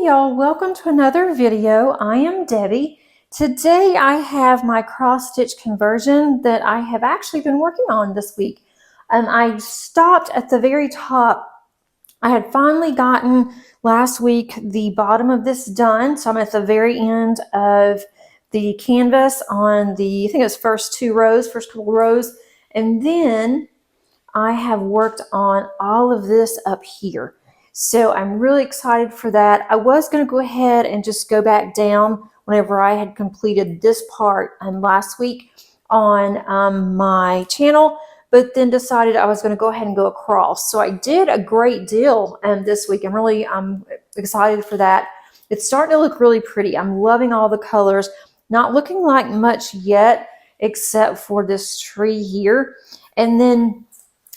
y'all, welcome to another video. I am Debbie. Today I have my cross stitch conversion that I have actually been working on this week. I stopped at the very top. I had finally gotten last week the bottom of this done, so I'm at the very end of the canvas on the, I think it was first couple rows, and then I have worked on all of this up here. So I'm really excited for that. I was going to go ahead and just go back down whenever I had completed this part last week on my channel, but then decided I was going to go ahead and go across. So I did a great deal this week. I'm excited for that. It's starting to look really pretty. I'm loving all the colors. Not looking like much yet, except for this tree here. And then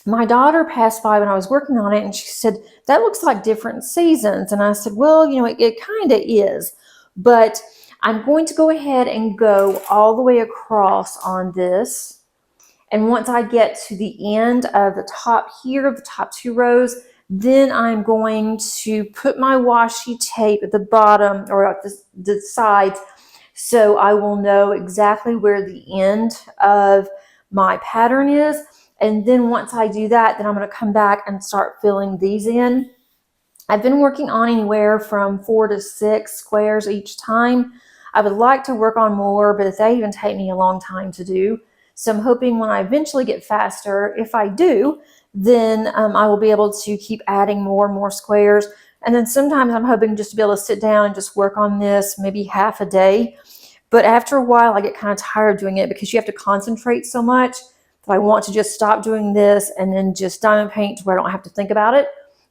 my daughter passed by when I was working on it and she said, that looks like different seasons. And I said, well, you know, it kind of is, but I'm going to go ahead and go all the way across on this. And once I get to the end of the top here, of the top two rows, then I'm going to put my washi tape at the bottom or at the sides, so I will know exactly where the end of my pattern is. And then once I do that, then I'm going to come back and start filling these in. I've been working on anywhere from 4 to 6 squares each time. I would like to work on more, but they even take me a long time to do. So I'm hoping when I eventually get faster, if I do, then I will be able to keep adding more and more squares. And then sometimes I'm hoping just to be able to sit down and just work on this maybe half a day. But after a while, I get kind of tired of doing it because you have to concentrate so much. I want to just stop doing this and then just diamond paint to where I don't have to think about it.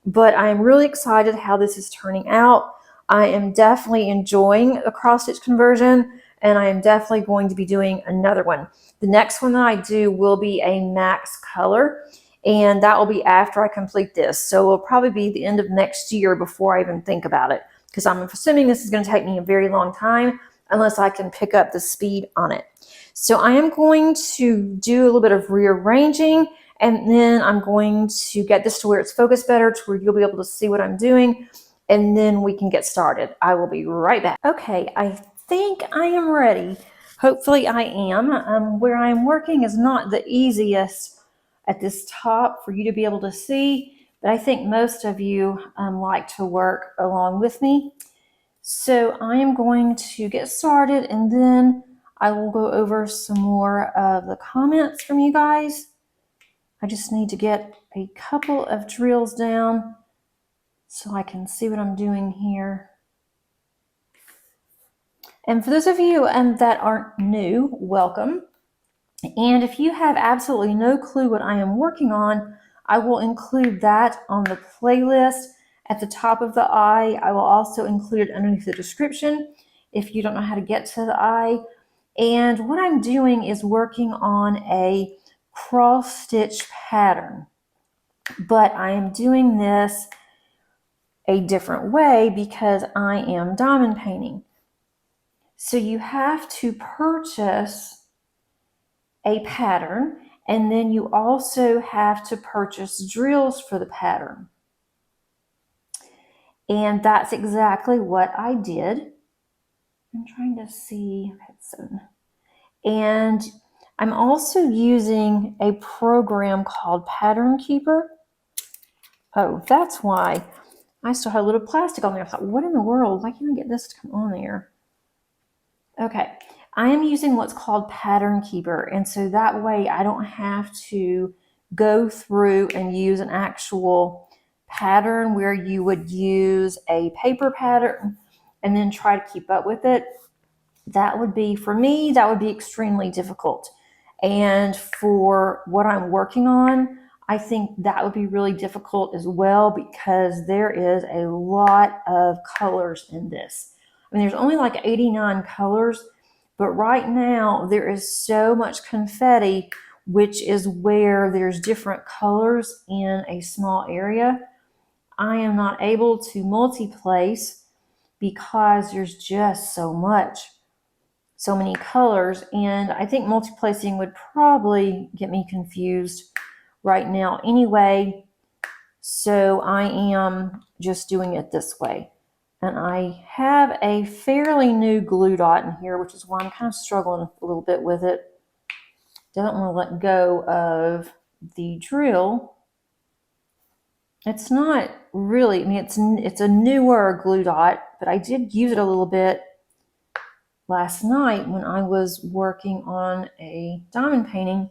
But I am really excited how this is turning out. I am definitely enjoying the cross stitch conversion, and I am definitely going to be doing another one. The next one that I do will be a max color, and that will be after I complete this. So it will probably be the end of next year before I even think about it, because I'm assuming this is going to take me a very long time unless I can pick up the speed on it. So I am going to do a little bit of rearranging, and then I'm going to get this to where it's focused better, to where you'll be able to see what I'm doing, and then we can get started. I will be right back. Okay, I think I am ready. Hopefully I am. Where I am working is not the easiest at this top for you to be able to see, but I think most of you like to work along with me. So I am going to get started, and then I will go over some more of the comments from you guys. I just need to get a couple of drills down so I can see what I'm doing here. And for those of you that aren't new, welcome. And if you have absolutely no clue what I am working on, I will include that on the playlist at the top of the eye. I will also include it underneath the description if you don't know how to get to the eye. And what I'm doing is working on a cross stitch pattern, but I am doing this a different way because I am diamond painting. So you have to purchase a pattern, and then you also have to purchase drills for the pattern. And that's exactly what I did. I'm trying to see. And I'm also using a program called Pattern Keeper. Oh, that's why I still had a little plastic on there. I thought, what in the world? Why can't I get this to come on there? Okay, I am using what's called Pattern Keeper, and so that way I don't have to go through and use an actual pattern where you would use a paper pattern and then try to keep up with it. That would be, for me, that would be extremely difficult. And for what I'm working on, I think that would be really difficult as well, because there is a lot of colors in this. I mean, there's only like 89 colors, but right now there is so much confetti, which is where there's different colors in a small area. I am not able to multi-place because there's just so many colors, and I think multi-placing would probably get me confused right now anyway. So I am just doing it this way. And I have a fairly new glue dot in here, which is why I'm kind of struggling a little bit with it. Don't want to let go of the drill. It's not really, I mean, it's a newer glue dot, but I did use it a little bit last night when I was working on a diamond painting.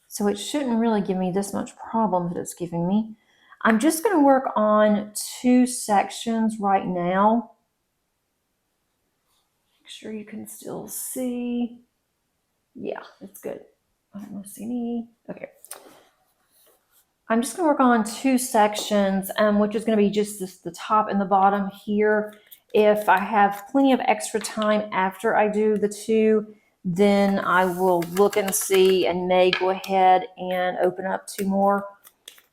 So it shouldn't really give me this much problem that it's giving me. I'm just going to work on 2 sections right now. Make sure you can still see. Yeah, it's good. I don't see any. Okay. I'm just going to work on 2 sections, which is going to be just the top and the bottom here. If I have plenty of extra time after I do the 2, then I will look and see and may go ahead and open up 2 more.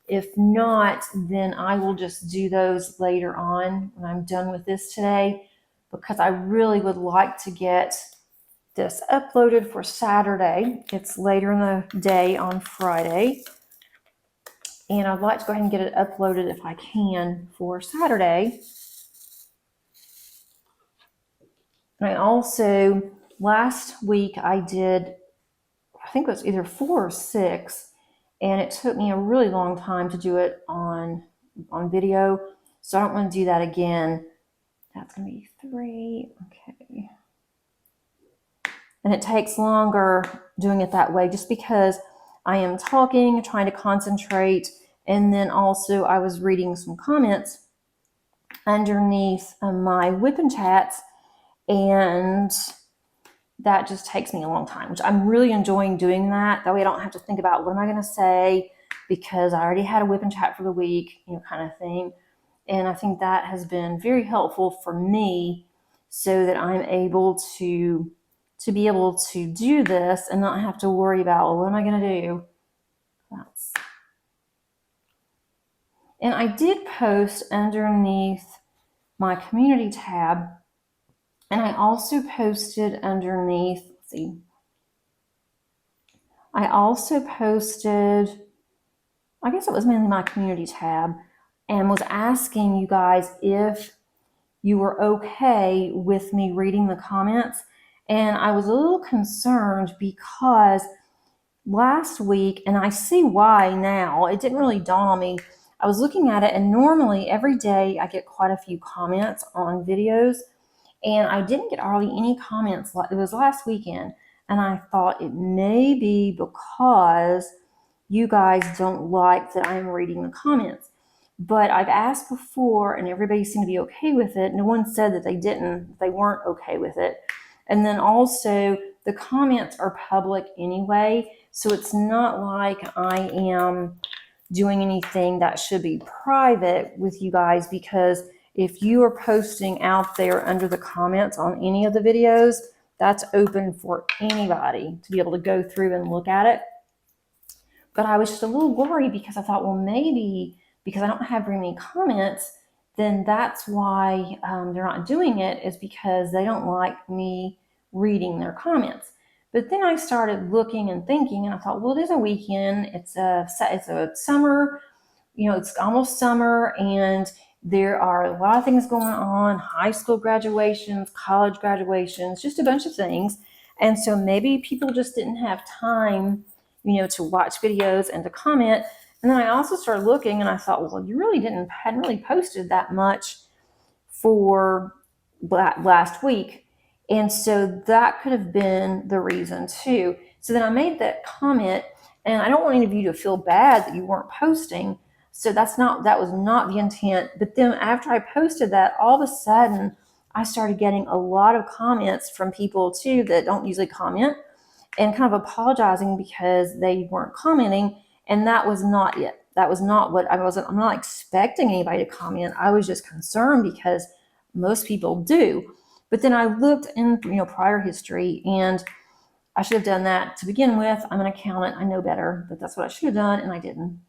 If not, then I will just do those later on when I'm done with this today, because I really would like to get this uploaded for Saturday. It's later in the day on Friday. And I'd like to go ahead and get it uploaded if I can for Saturday. And I also, last week I did, I think it was either 4 or 6, and it took me a really long time to do it on video. So I don't want to do that again. That's going to be 3, okay. And it takes longer doing it that way just because I am talking, trying to concentrate, and then also I was reading some comments underneath my whipping chats, and that just takes me a long time, which I'm really enjoying doing that. That way I don't have to think about what am I going to say, because I already had a whipping chat for the week, kind of thing. And I think that has been very helpful for me so that I'm able to be able to do this and not have to worry about, well, what am I going to do? And I did post underneath my community tab, and I also posted underneath, let's see, I also posted, I guess it was mainly my community tab, and was asking you guys if you were okay with me reading the comments. And I was a little concerned because last week, and I see why now, it didn't really dawn on me. I was looking at it, and normally every day I get quite a few comments on videos, and I didn't get hardly any comments. It was last weekend, and I thought it may be because you guys don't like that I'm reading the comments. But I've asked before, and everybody seemed to be okay with it. No one said that they weren't okay with it. And then also, the comments are public anyway, so it's not like I am doing anything that should be private with you guys, because if you are posting out there under the comments on any of the videos, that's open for anybody to be able to go through and look at it. But I was just a little worried because I thought, well, maybe because I don't have very many comments, then that's why they're not doing it, is because they don't like me reading their comments. But then I started looking and thinking, and I thought, well, it is a weekend. It's a summer, it's almost summer, and there are a lot of things going on, high school graduations, college graduations, just a bunch of things. And so maybe people just didn't have time, to watch videos and to comment. And then I also started looking, and I thought, well, you really hadn't really posted that much for last week. And so that could have been the reason too. So then I made that comment, and I don't want any of you to feel bad that you weren't posting. So that was not the intent. But then after I posted that, all of a sudden I started getting a lot of comments from people too that don't usually comment, and kind of apologizing because they weren't commenting. And that was not it. That was not what I'm not expecting anybody to comment. I was just concerned because most people do. But then I looked in, prior history, and I should have done that to begin with. I'm an accountant. I know better, but that's what I should have done, and I didn't.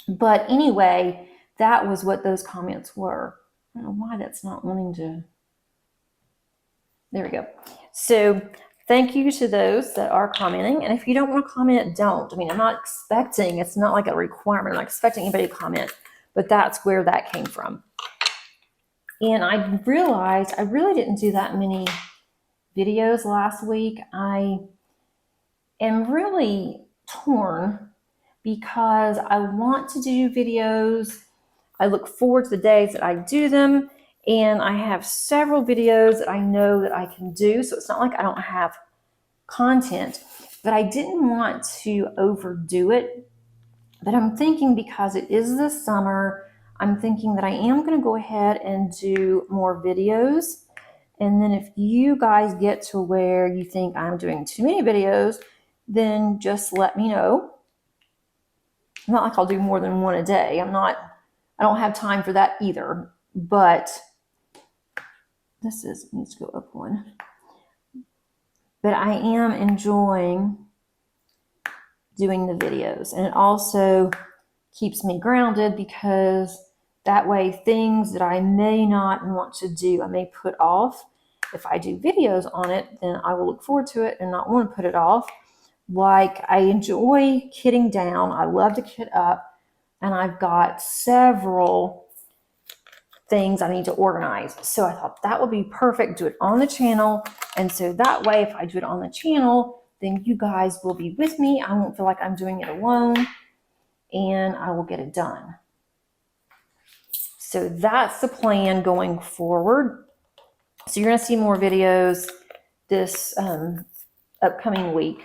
But anyway, that was what those comments were. I don't know why that's not wanting to. There we go. So thank you to those that are commenting. And if you don't want to comment, don't. I mean, I'm not expecting, it's not like a requirement. I'm not expecting anybody to comment, but that's where that came from. And I realized I really didn't do that many videos last week. I am really torn because I want to do videos. I look forward to the days that I do them, and I have several videos that I know that I can do, so it's not like I don't have content, but I didn't want to overdo it. But I'm thinking, because it is the summer, I'm thinking that I am going to go ahead and do more videos. And then if you guys get to where you think I'm doing too many videos, then just let me know. Not like I'll do more than one a day. I don't have time for that either. But needs to go up one. But I am enjoying doing the videos. And it also keeps me grounded, because that way things that I may not want to do, I may put off. If I do videos on it, then I will look forward to it and not want to put it off. Like, I enjoy kitting down. I love to kit up. And I've got several things I need to organize. So I thought that would be perfect, do it on the channel. And so that way, if I do it on the channel, then you guys will be with me. I won't feel like I'm doing it alone, and I will get it done. So that's the plan going forward. So you're going to see more videos this upcoming week.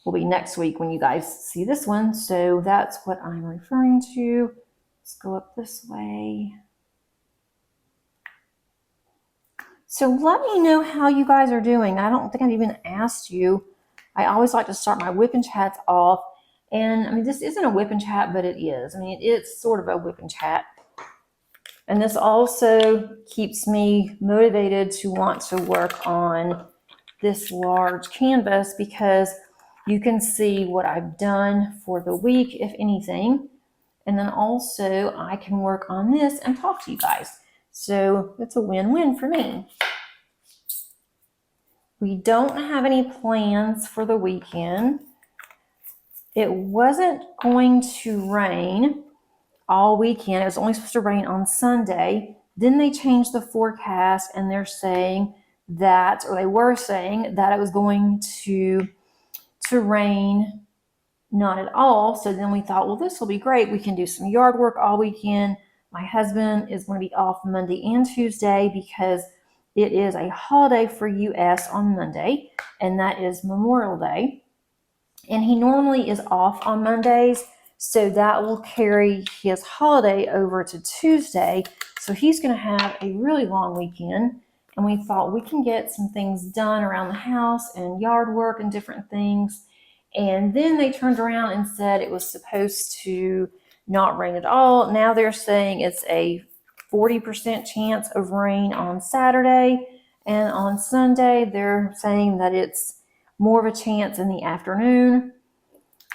Will be next week when you guys see this one. So that's what I'm referring to. Let's go up this way. So let me know how you guys are doing. I don't think I've even asked you. I always like to start my whip and chats off. And I mean, this isn't a whip and chat, but it is. I mean, it's sort of a whip and chat. And this also keeps me motivated to want to work on this large canvas, because you can see what I've done for the week, if anything. And then also I can work on this and talk to you guys. So it's a win-win for me. We don't have any plans for the weekend. It wasn't going to rain all weekend. It was only supposed to rain on Sunday. Then they changed the forecast, and they're saying that, or they were saying that it was going to rain not at all. So then we thought, well, this will be great. We can do some yard work all weekend. My husband is going to be off Monday and Tuesday because it is a holiday for US on Monday, and that is Memorial Day. And he normally is off on Mondays, so that will carry his holiday over to Tuesday. So he's going to have a really long weekend. And we thought we can get some things done around the house and yard work and different things. And then they turned around and said it was supposed to not rain at all. Now they're saying it's a 40% chance of rain on Saturday. And on Sunday, they're saying that it's more of a chance in the afternoon.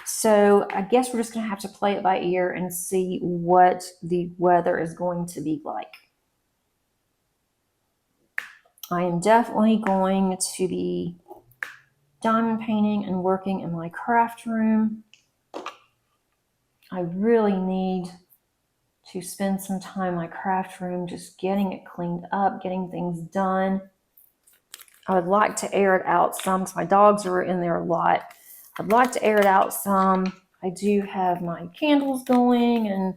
So I guess we're just going to have to play it by ear and see what the weather is going to be like. I am definitely going to be diamond painting and working in my craft room. I really need to spend some time in my craft room just getting it cleaned up, getting things done. I would like to air it out some because my dogs are in there a lot. I'd like to air it out some. I do have my candles going and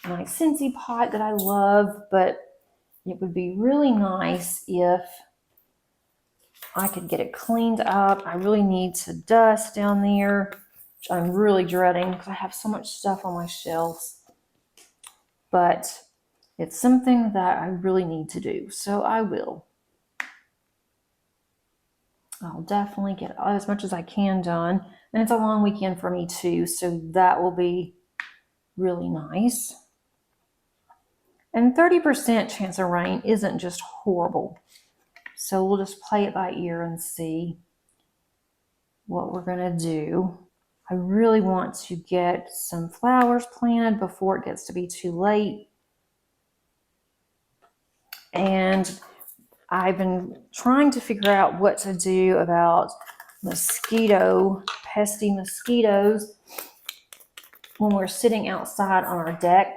my Scentsy pot that I love, but it would be really nice if I could get it cleaned up. I really need to dust down there, which I'm really dreading because I have so much stuff on my shelves. But it's something that I really need to do, so I will. I'll definitely get as much as I can done. And it's a long weekend for me too, so that will be really nice. And 30% chance of rain isn't just horrible. So we'll just play it by ear and see what we're going to do. I really want to get some flowers planted before it gets to be too late. And I've been trying to figure out what to do about pesky mosquitoes when we're sitting outside on our deck.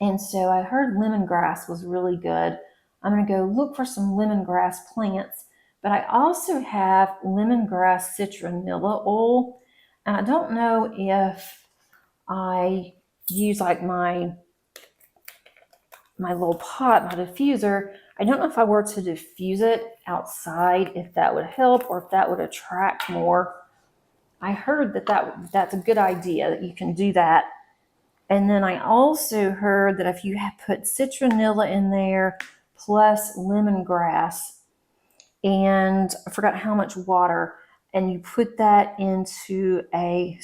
And so I heard lemongrass was really good. I'm going to go look for some lemongrass plants. But I also have lemongrass citronella oil. And I don't know if I use like my little pot, my diffuser. I don't know if I were to diffuse it outside, if that would help or if that would attract more. I heard that's a good idea, that you can do that. And then I also heard that if you have put citronella in there plus lemongrass, and I forgot how much water, and you put that into a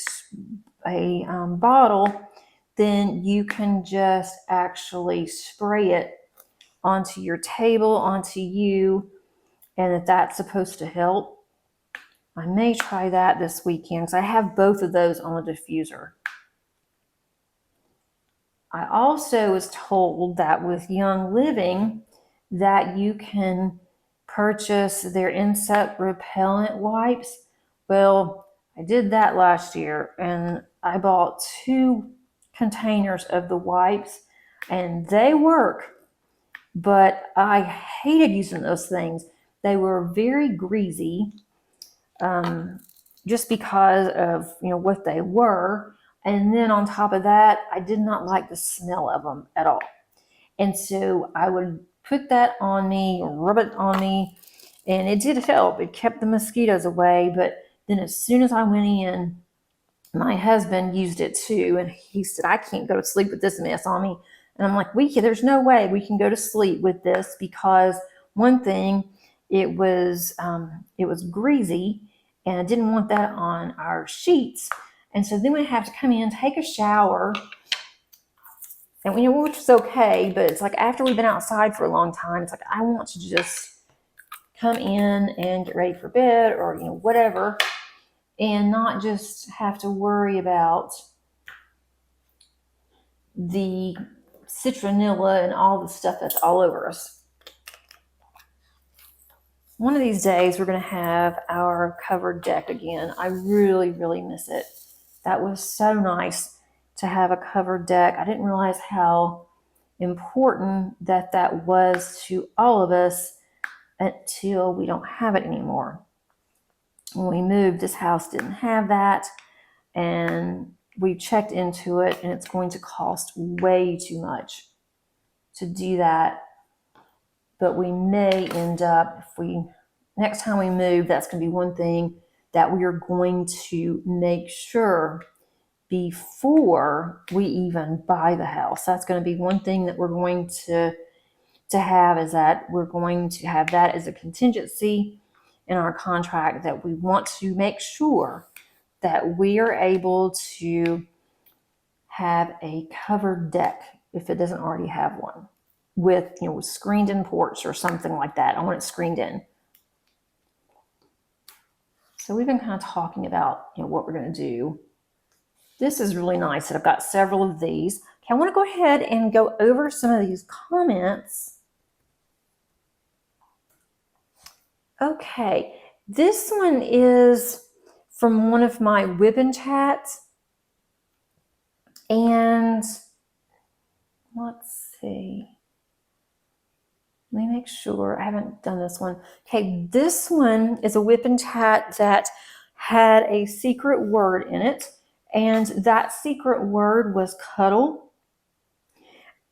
bottle, then you can just actually spray it onto your table, onto you, and that's supposed to help. I may try that this weekend because I have both of those on the diffuser. I also was told that with Young Living that you can purchase their insect repellent wipes. Well, I did that last year and I bought 2 containers of the wipes and they work, but I hated using those things. They were very greasy, just because of what they were. And then on top of that, I did not like the smell of them at all. And so I would put that on me, rub it on me, and it did help. It kept the mosquitoes away. But then as soon as I went in, my husband used it too, and he said, I can't go to sleep with this mess on me. And I'm like, there's no way we can go to sleep with this, because one thing, it was greasy, and I didn't want that on our sheets. And so then we have to come in, take a shower, and which was okay, but it's like after we've been outside for a long time, it's like I want to just come in and get ready for bed or whatever, and not just have to worry about the citronella and all the stuff that's all over us. One of these days we're going to have our covered deck again. I really, really miss it. That was so nice to have a covered deck. I didn't realize how important that was to all of us until we don't have it anymore. When we moved, this house didn't have that, and we checked into it, and it's going to cost way too much to do that. But we may end up, next time we move, that's going to be one thing that we are going to make sure before we even buy the house. That's going to be one thing that we're going to have, is that we're going to have that as a contingency in our contract, that we want to make sure that we are able to have a covered deck if it doesn't already have one, with screened in porch or something like that. I want it screened in. So we've been kind of talking about what we're going to do. This is really nice that I've got several of these. Okay, I want to go ahead and go over some of these comments. Okay, this one is from one of my whip and chats. And let's see. Let me make sure I haven't done this one. Okay, this one is a whip and chat that had a secret word in it, and that secret word was cuddle.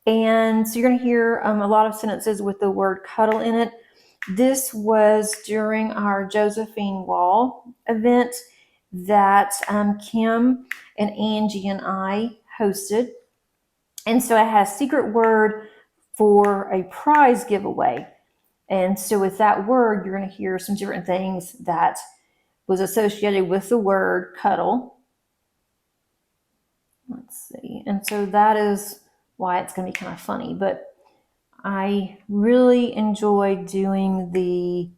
And so you're going to hear a lot of sentences with the word cuddle in it. This was during our Josephine Wall event that Kim and Angie and I hosted. And so I had a secret word for a prize giveaway. And so with that word, you're going to hear some different things that was associated with the word cuddle. Let's see. And so that is why it's going to be kind of funny. But I really enjoyed doing the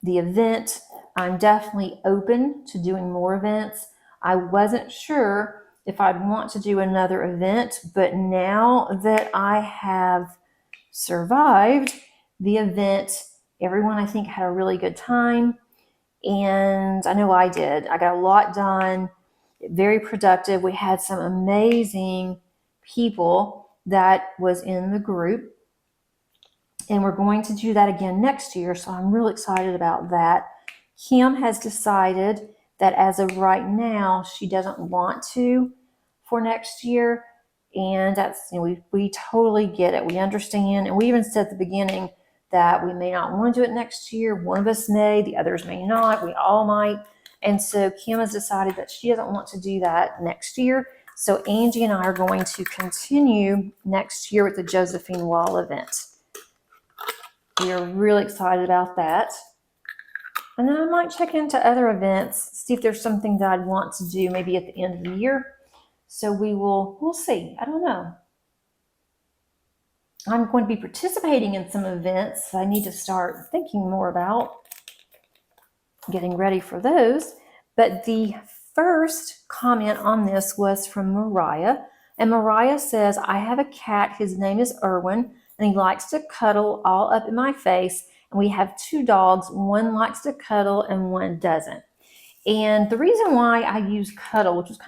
event. I'm definitely open to doing more events. I wasn't sure if I'd want to do another event, but now that I have survived the event, everyone I think had a really good time, and I know I did. I got a lot done, very productive. We had some amazing people that was in the group. And we're going to do that again next year, so I'm really excited about that. Kim has decided that as of right now, she doesn't want to for next year. And that's, we totally get it. We understand. And we even said at the beginning that we may not want to do it next year. One of us may, the others may not. We all might. And so Kim has decided that she doesn't want to do that next year. So Angie and I are going to continue next year with the Josephine Wall event. We are really excited about that. And then I might check into other events, see if there's something that I'd want to do maybe at the end of the year. So we'll see. I don't know. I'm going to be participating in some events. I need to start thinking more about getting ready for those. But the first comment on this was from Mariah. And Mariah says, I have a cat. His name is Irwin, and he likes to cuddle all up in my face. And we have 2 dogs. One likes to cuddle and one doesn't. And the reason why I use cuddle, which was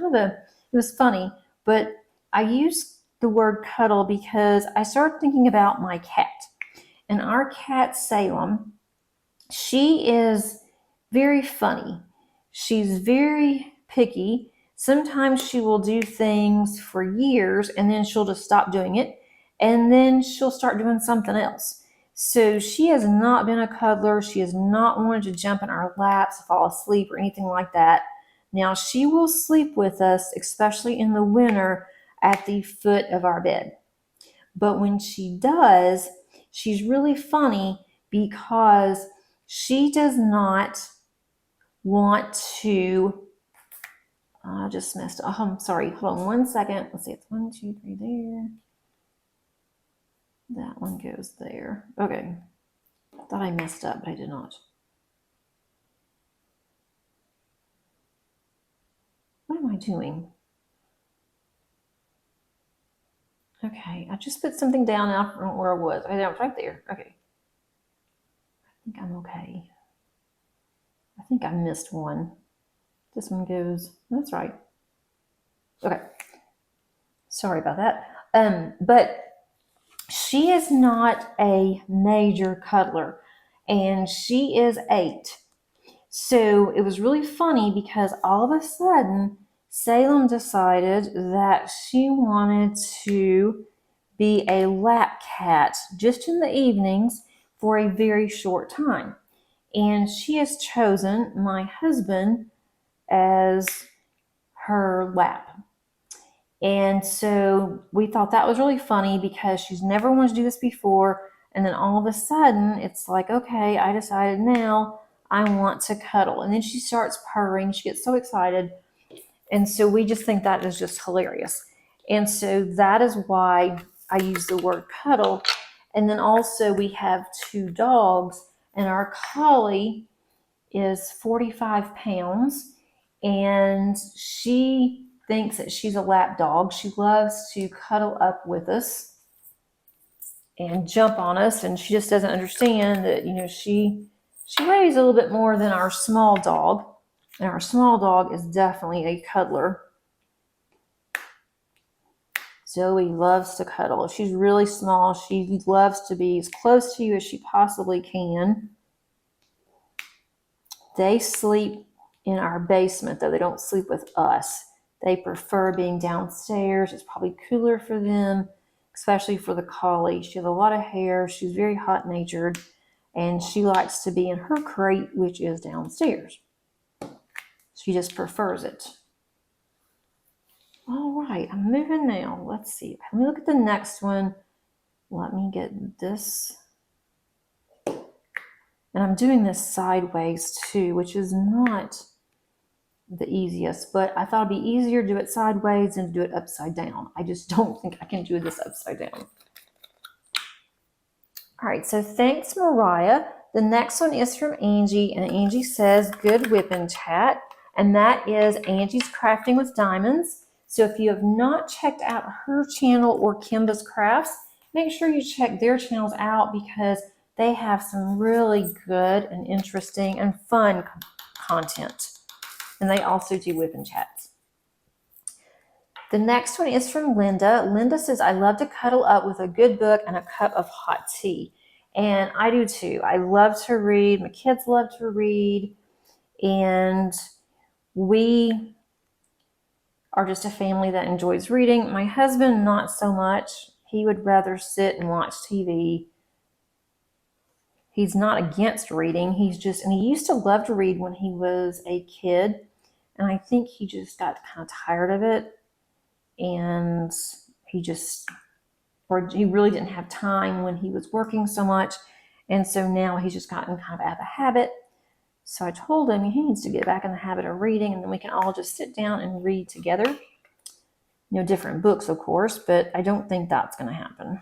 it was funny, but I use the word cuddle because I started thinking about my cat. And our cat, Salem, she is very funny. She's very picky. Sometimes she will do things for years and then she'll just stop doing it. And then she'll start doing something else. So she has not been a cuddler. She has not wanted to jump in our laps, fall asleep, or anything like that. Now, she will sleep with us, especially in the winter, at the foot of our bed. But when she does, she's really funny because she does not want to, I just messed up. I'm sorry. Hold on one second. Let's see. It's 1, 2, 3 there. That one goes there. Okay. I thought I messed up, but I did not. What am I doing? Okay, I just put something down and I don't know where I was. I was right there. Okay. I think I'm okay. I think I missed one. This one goes, that's right. Okay. Sorry about that. But she is not a major cuddler, and she is 8. So it was really funny because all of a sudden, Salem decided that she wanted to be a lap cat just in the evenings for a very short time. And she has chosen my husband as her lap. And so we thought that was really funny because she's never wanted to do this before. And then all of a sudden, it's like, okay, I decided now I want to cuddle. And then she starts purring. She gets so excited. And so we just think that is just hilarious. And so that is why I use the word cuddle. And then also we have 2 dogs, and our collie is 45 pounds, and she thinks that she's a lap dog. She loves to cuddle up with us and jump on us, and she just doesn't understand that, she weighs a little bit more than our small dog, and our small dog is definitely a cuddler. Zoe loves to cuddle. She's really small. She loves to be as close to you as she possibly can. They sleep in our basement, though. They don't sleep with us. They prefer being downstairs. It's probably cooler for them, especially for the collie. She has a lot of hair. She's very hot-natured, and she likes to be in her crate, which is downstairs. She just prefers it. All right, I'm moving now. Let's see. Let me look at the next one. Let me get this. And I'm doing this sideways too, which is not the easiest, but I thought it'd be easier to do it sideways than to do it upside down. I just don't think I can do this upside down. All right, so thanks, Mariah. The next one is from Angie, and Angie says, good whipping chat. And that is Angie's Crafting with Diamonds. So if you have not checked out her channel or Kimba's Crafts, make sure you check their channels out because they have some really good and interesting and fun content. And they also do whipping chats. The next one is from Linda. Linda says, I love to cuddle up with a good book and a cup of hot tea. And I do too. I love to read. My kids love to read. And we are just a family that enjoys reading. My husband, not so much. He would rather sit and watch TV. He's not against reading. And he used to love to read when he was a kid. And I think he just got kind of tired of it. And he really didn't have time when he was working so much. And so now he's just gotten kind of out of the habit. So I told him he needs to get back in the habit of reading, and then we can all just sit down and read together. Different books, of course, but I don't think that's going to happen.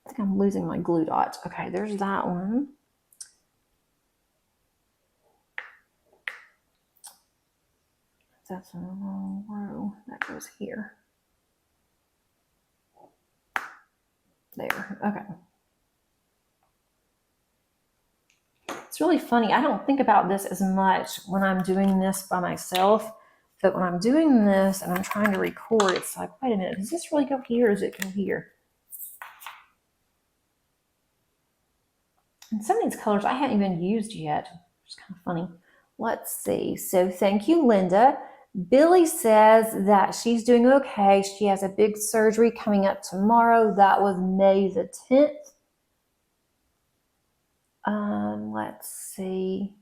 I think I'm losing my glue dot. Okay, there's that one. That's in the wrong row. That goes here. There. Okay. It's really funny. I don't think about this as much when I'm doing this by myself, but when I'm doing this and I'm trying to record, it's like, wait a minute, does this really go here or does it go here? And some of these colors I haven't even used yet. It's kind of funny. Let's see. So thank you, Linda. Billy says that she's doing okay. She has a big surgery coming up tomorrow. That was May the 10th. Let's see.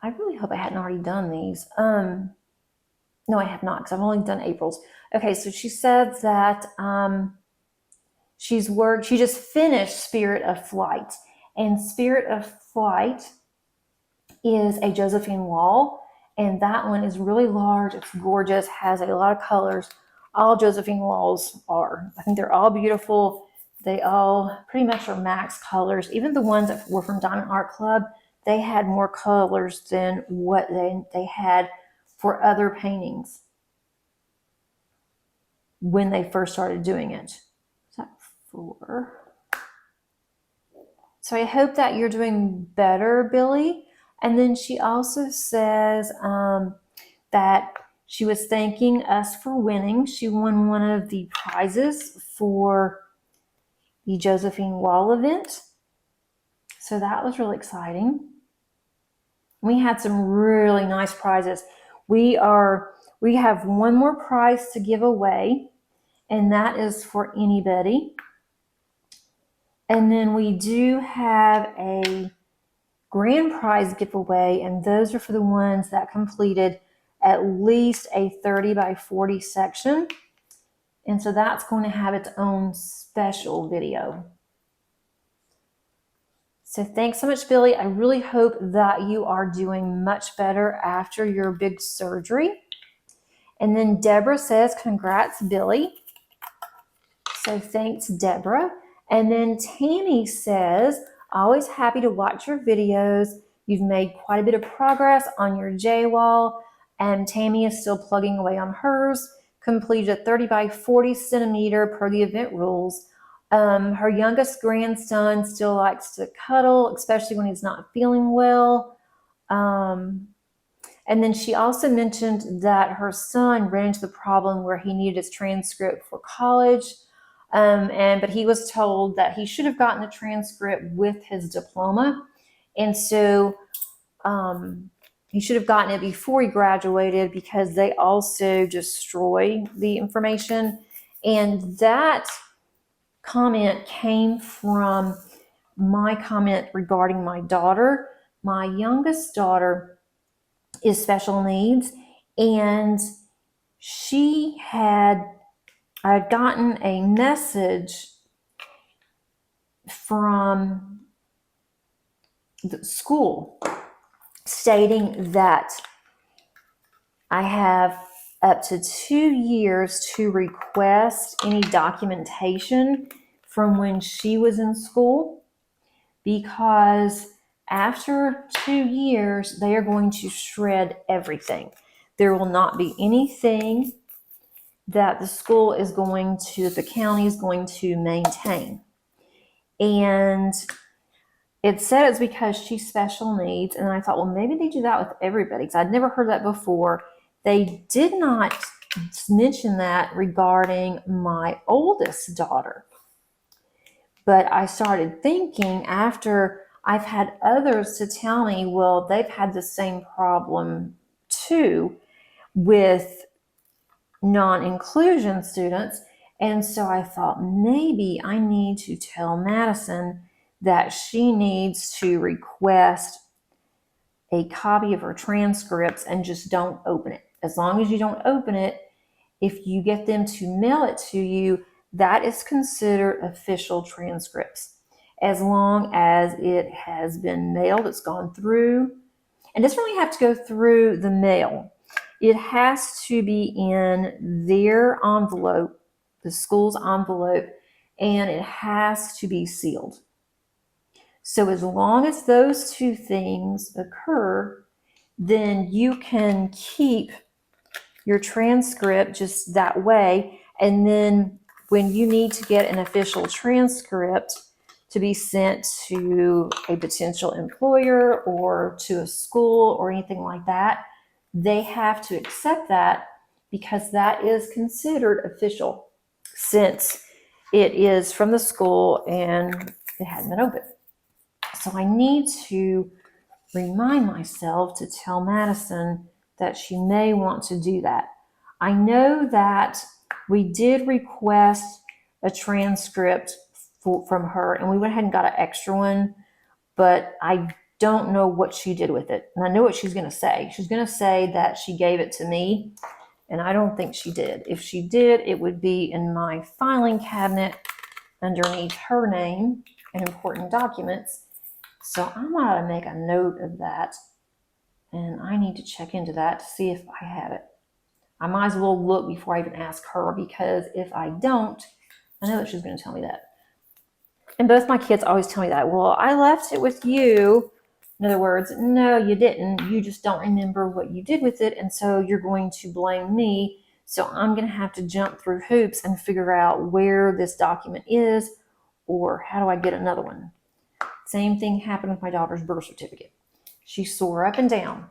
I really hope I hadn't already done these. No, I have not, because I've only done April's. Okay, so she said that she just finished Spirit of Flight. And Spirit of Flight is a Josephine wall. And that one is really large. It's gorgeous, has a lot of colors. All Josephine walls are. I think they're all beautiful. They all pretty much are max colors. Even the ones that were from Diamond Art Club, they had more colors than what they had for other paintings when they first started doing it. Is that 4? So I hope that you're doing better, Billy. And then she also says that she was thanking us for winning. She won one of the prizes for the Josephine Wall event. So that was really exciting. We had some really nice prizes. We have one more prize to give away, and that is for anybody. And then we do have a grand prize giveaway, and those are for the ones that completed at least a 30 by 40 section. And so that's going to have its own special video. So thanks so much, Billy. I really hope that you are doing much better after your big surgery. And then Deborah says, congrats, Billy. So thanks, Deborah. And then Tammy says, always happy to watch your videos. You've made quite a bit of progress on your J wall. And Tammy is still plugging away on hers. Completed a 30 by 40 centimeter per the event rules. Her youngest grandson still likes to cuddle, especially when he's not feeling well. And then she also mentioned that her son ran into the problem where he needed his transcript for college. But he was told that he should have gotten the transcript with his diploma. And so he should have gotten it before he graduated, because they also destroy the information. And that comment came from my comment regarding my daughter. My youngest daughter is special needs, and I had gotten a message from the school stating that I have up to 2 years to request any documentation from when she was in school, because after 2 years, they are going to shred everything. There will not be anything that the school is going to, the county is going to maintain. And it said it's because she's special needs. And I thought, well, maybe they do that with everybody, because I'd never heard that before, they did not mention that regarding my oldest daughter. But I started thinking after I've had others to tell me, well, they've had the same problem too with non-inclusion students. And so I thought maybe I need to tell Madison that she needs to request a copy of her transcripts and just don't open it. As long as you don't open it, if you get them to mail it to you, that is considered official transcripts. As long as it has been mailed, it's gone through. And it doesn't really have to go through the mail. It has to be in their envelope, the school's envelope, and it has to be sealed. So as long as those two things occur, then you can keep your transcript just that way. And then when you need to get an official transcript to be sent to a potential employer or to a school or anything like that, they have to accept that because that is considered official since it is from the school and it hasn't been opened. So I need to remind myself to tell Madison that she may want to do that. I know that we did request a transcript from her, and we went ahead and got an extra one, but I don't know what she did with it. And I know what she's going to say. She's going to say that she gave it to me, and I don't think she did. If she did, it would be in my filing cabinet underneath her name and important documents. So I'm going to make a note of that, and I need to check into that to see if I have it. I might as well look before I even ask her, because if I don't, I know that she's going to tell me that. And both my kids always tell me that. Well, I left it with you. In other words, no, you didn't. You just don't remember what you did with it, and so you're going to blame me. So I'm going to have to jump through hoops and figure out where this document is, or how do I get another one. Same thing happened with my daughter's birth certificate. She swore up and down,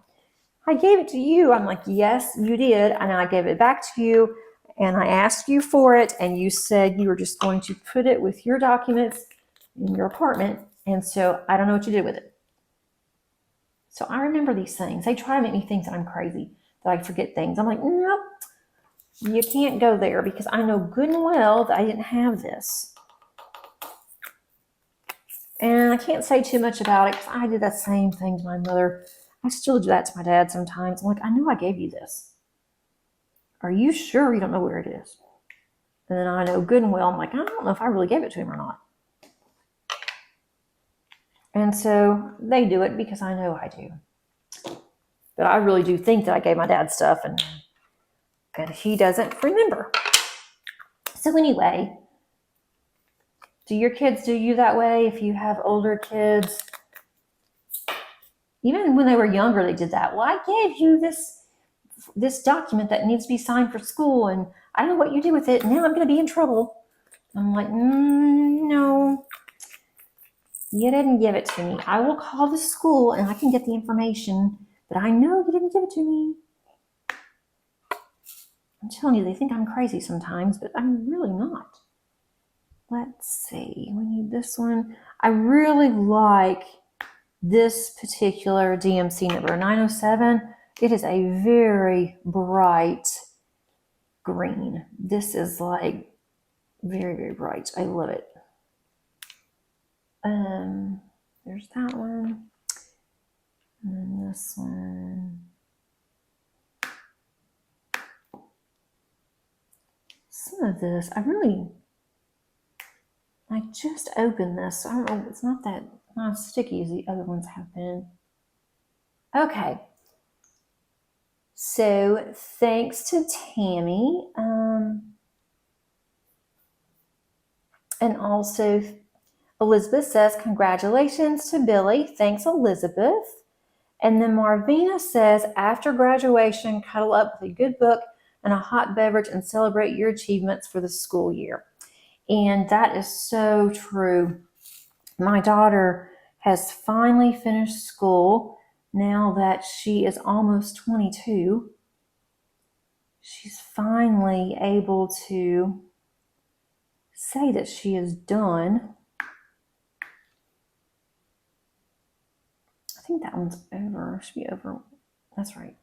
I gave it to you. I'm like, yes, you did. And I gave it back to you. And I asked you for it. And you said you were just going to put it with your documents in your apartment. And so I don't know what you did with it. So I remember these things. They try to make me think that I'm crazy, that I forget things. I'm like, nope, you can't go there, because I know good and well that I didn't have this. And I can't say too much about it because I did that same thing to my mother. I still do that to my dad sometimes. I'm like, I know I gave you this. Are you sure you don't know where it is? And then I know good and well, I'm like, I don't know if I really gave it to him or not. And so they do it because I know I do. But I really do think that I gave my dad stuff, and he doesn't remember. So anyway, do your kids do you that way? If you have older kids, even when they were younger, they did that. Well, I gave you this document that needs to be signed for school, and I don't know what you did with it. Now I'm going to be in trouble. I'm like, no, you didn't give it to me. I will call the school and I can get the information, but I know you didn't give it to me. I'm telling you, they think I'm crazy sometimes, but I'm really not. Let's see, we need this one. I really like this particular DMC number, 907. It is a very bright green. This is like very, very bright. I love it. There's that one. And then this one. Some of this, I just opened this, so I don't know, it's not as sticky as the other ones have been. Okay. So thanks to Tammy. And also Elizabeth says, congratulations to Billy. Thanks, Elizabeth. And then Marvina says, after graduation, cuddle up with a good book and a hot beverage and celebrate your achievements for the school year. And that is so true. My daughter has finally finished school now that she is almost 22. she's finally able to say that she is done. I think that one's over. It should be over. That's right.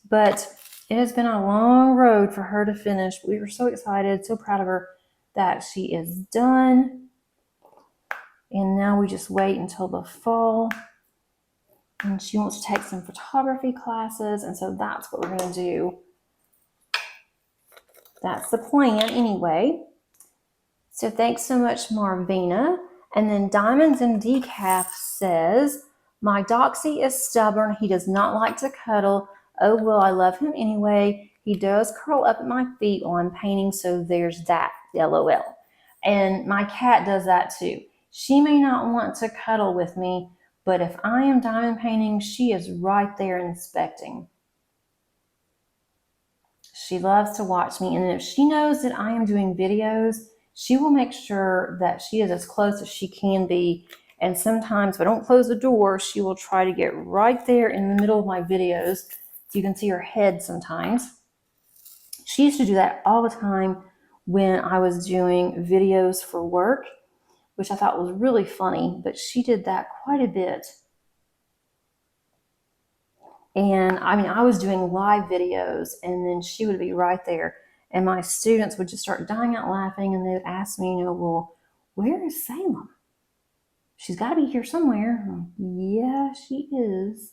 But it has been a long road for her to finish. We were so excited, so proud of her that she is done. And now we just wait until the fall. And she wants to take some photography classes. And so that's what we're going to do. That's the plan anyway. So thanks so much, Marvina. And then Diamonds and Decaf says, my Doxy is stubborn. He does not like to cuddle. Oh, well, I love him anyway. He does curl up at my feet while I'm painting, so there's that, LOL. And my cat does that too. She may not want to cuddle with me, but if I am diamond painting, she is right there inspecting. She loves to watch me, and if she knows that I am doing videos, she will make sure that she is as close as she can be. And sometimes if I don't close the door, she will try to get right there in the middle of my videos. So you can see her head sometimes. She used to do that all the time when I was doing videos for work, which I thought was really funny, but she did that quite a bit. And I mean, I was doing live videos, and then she would be right there. And my students would just start dying out laughing, and they'd ask me, well, where is Salem? She's got to be here somewhere. Yeah, she is.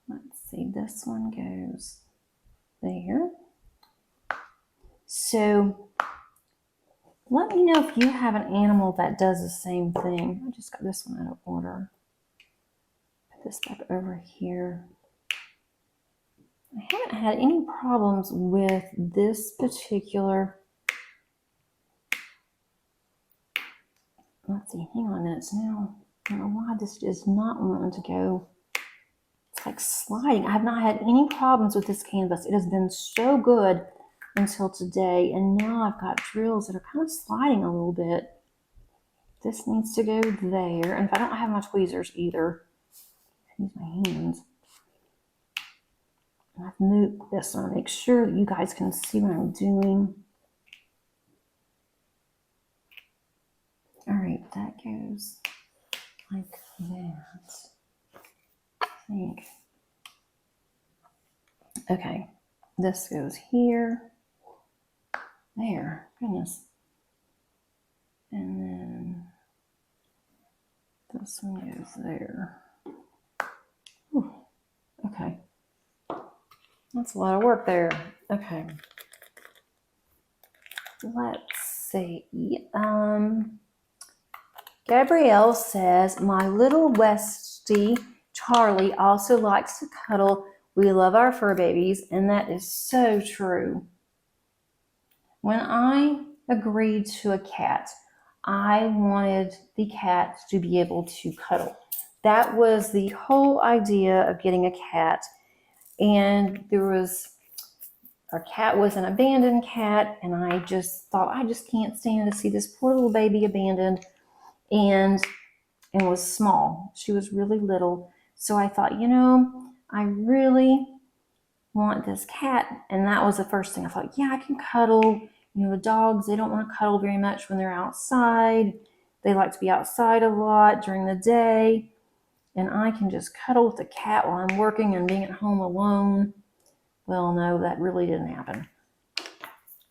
Let's see, this one goes there. So let me know if you have an animal that does the same thing. I just got this one out of order. Put this back over here. I haven't had any problems with this particular. Let's see, hang on a minute now. I don't know why this is not wanting to go. It's like sliding. I have not had any problems with this canvas. It has been so good until today. And now I've got drills that are kind of sliding a little bit. This needs to go there. And if I don't have my tweezers either, I use my hands. And I've moved this one to make sure that you guys can see what I'm doing. All right, that goes like that. I think. Okay, this goes here. There, goodness. And then this one goes there. Whew. Okay. That's a lot of work there. Okay. Let's see. Gabrielle says, my little Westie Charlie also likes to cuddle. We love our fur babies, and that is so true. When I agreed to a cat, I wanted the cat to be able to cuddle. That was the whole idea of getting a cat. And our cat was an abandoned cat, and I just thought, I just can't stand to see this poor little baby abandoned. And was small. She was really little. So I thought, I really want this cat. And that was the first thing. I thought, yeah, I can cuddle. The dogs, they don't want to cuddle very much when they're outside. They like to be outside a lot during the day. And I can just cuddle with the cat while I'm working and being at home alone. Well, no, that really didn't happen.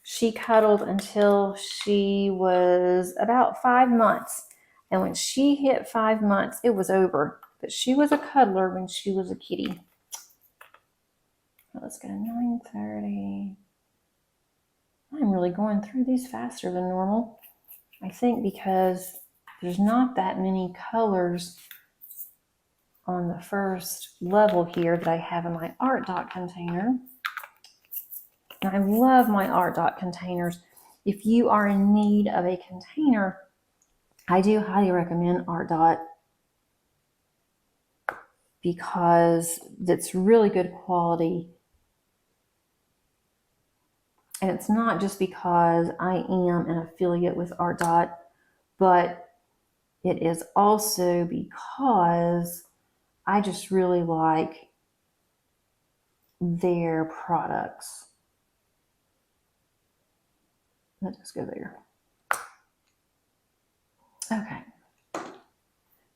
She cuddled until she was about 5 months. And when she hit 5 months, it was over. But she was a cuddler when she was a kitty. Let's go to 9:30. I'm really going through these faster than normal. I think because there's not that many colors on the first level here that I have in my art dot container. And I love my art dot containers. If you are in need of a container, I do highly recommend Art Dot because it's really good quality. And it's not just because I am an affiliate with Art Dot, but it is also because I just really like their products. Let's just go there. Okay.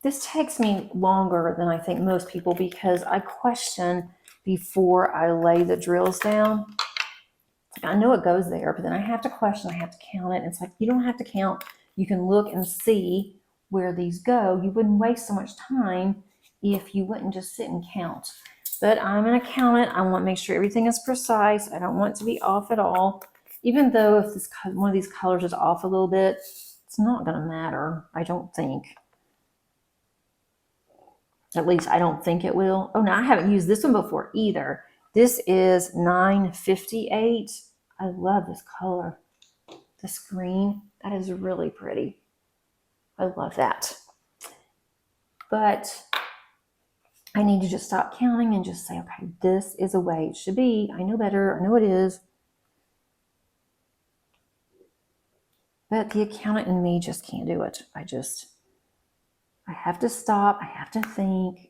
This takes me longer than I think most people because I question before I lay the drills down. I know it goes there, but then I have to question, I have to count it. It's like, you don't have to count. You can look and see where these go. You wouldn't waste so much time if you wouldn't just sit and count. But I'm going to count it. I want to make sure everything is precise. I don't want it to be off at all. Even though if this one of these colors is off a little bit, it's not going to matter, I don't think. At least I don't think it will. Oh, no, I haven't used this one before either. This is 958. I love this color. This green, that is really pretty. I love that. But I need to just stop counting and just say, okay, this is the way it should be. I know better. I know it is. But the accountant in me just can't do it. I have to stop. I have to think.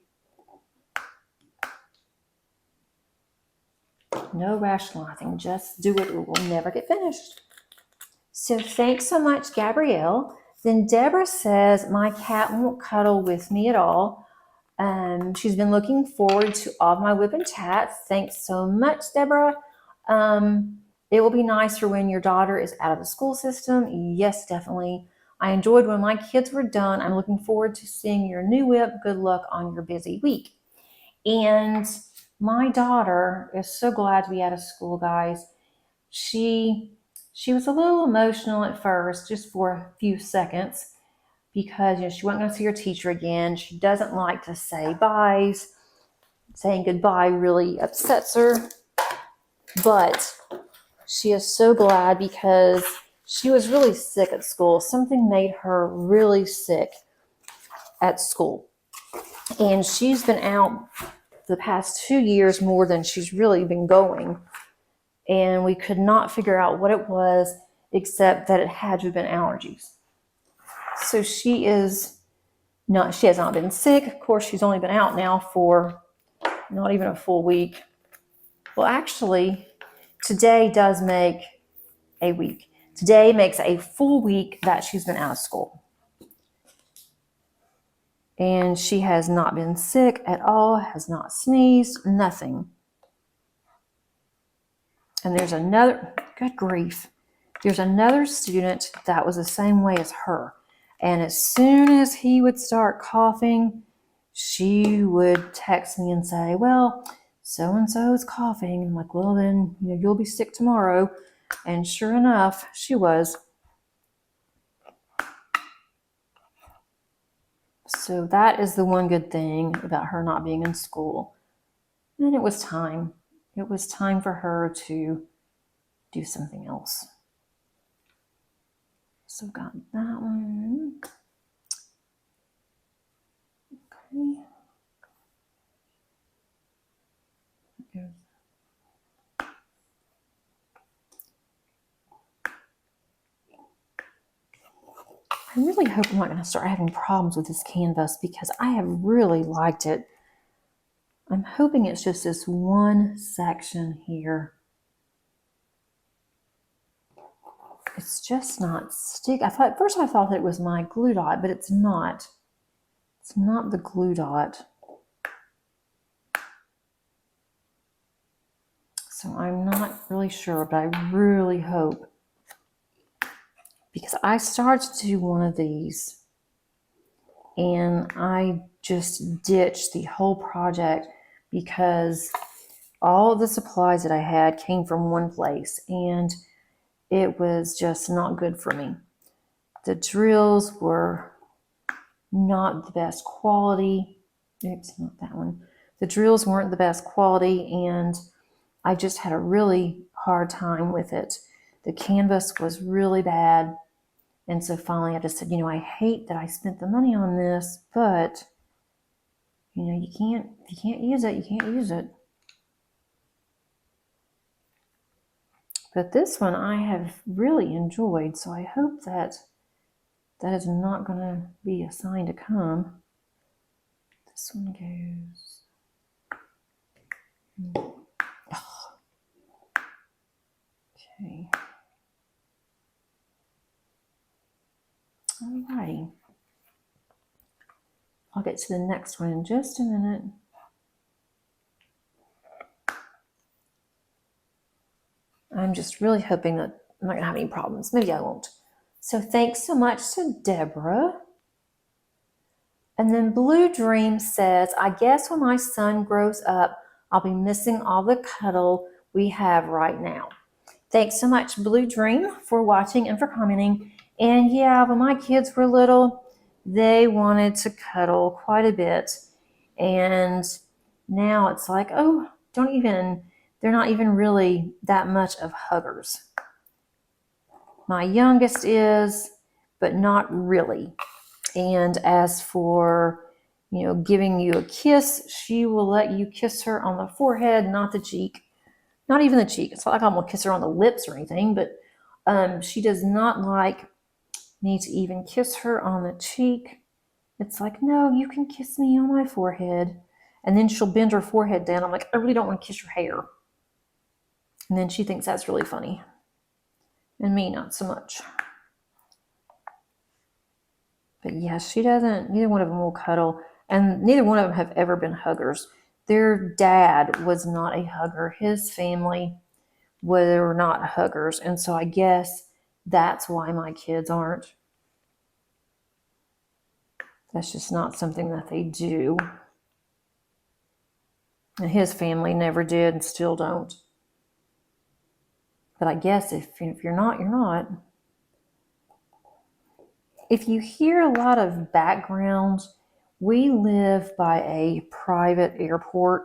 No rationalizing. Just do it. It will never get finished. So thanks so much, Gabrielle. Then Deborah says, my cat won't cuddle with me at all. She's been looking forward to all of my whip and chats. Thanks so much, Deborah. It will be nice for when your daughter is out of the school system. Yes, definitely. I enjoyed when my kids were done. I'm looking forward to seeing your new whip. Good luck on your busy week. And my daughter is so glad to be out of school, guys. She was a little emotional at first, just for a few seconds, because she wasn't going to see her teacher again. She doesn't like to say byes. Saying goodbye really upsets her. But she is so glad because she was really sick at school. Something made her really sick at school. And she's been out the past 2 years more than she's really been going. And we could not figure out what it was, except that it had to have been allergies. So she has not been sick. Of course, she's only been out now for not even a full week. Well, actually, today does make a week. Today makes a full week that she's been out of school. And she has not been sick at all, has not sneezed, nothing. And there's another, good grief, there's another student that was the same way as her. And as soon as he would start coughing, she would text me and say, well, so-and-so is coughing. And I'm like, well, then, you'll be sick tomorrow. And sure enough, she was. So that is the one good thing about her not being in school. And it was time. It was time for her to do something else. So got that one. Okay. I really hope I'm not going to start having problems with this canvas because I have really liked it. I'm hoping it's just this one section here. It's just not stick. At first I thought that it was my glue dot, but it's not. It's not the glue dot. So I'm not really sure, but I really hope. Because I started to do one of these and I just ditched the whole project because all of the supplies that I had came from one place and it was just not good for me. The drills were not the best quality. Oops, not that one. The drills weren't the best quality and I just had a really hard time with it. The canvas was really bad. And so finally I just said, I hate that I spent the money on this, but you can't use it, you can't use it. But this one I have really enjoyed, so I hope that that is not going to be a sign to come. This one goes. get to the next one in just a minute. I'm just really hoping that I'm not going to have any problems. Maybe I won't. So thanks so much to Deborah. And then Blue Dream says, I guess when my son grows up, I'll be missing all the cuddle we have right now. Thanks so much, Blue Dream, for watching and for commenting. And yeah, when my kids were little, they wanted to cuddle quite a bit. And now it's like, oh, they're not even really that much of huggers. My youngest is, but not really. And as for, giving you a kiss, she will let you kiss her on the forehead, not the cheek. Not even the cheek. It's not like I'm going to kiss her on the lips or anything, but she does not like me to even kiss her on the cheek. It's like, no, you can kiss me on my forehead. And then she'll bend her forehead down. I'm like, I really don't want to kiss your hair. And then she thinks that's really funny. And me, not so much. But yeah, she doesn't, neither one of them will cuddle. And neither one of them have ever been huggers. Their dad was not a hugger. His family were not huggers. And so I guess that's why my kids aren't. That's just not something that they do. And his family never did and still don't. But I guess if you're not, you're not. If you hear a lot of background, we live by a private airport.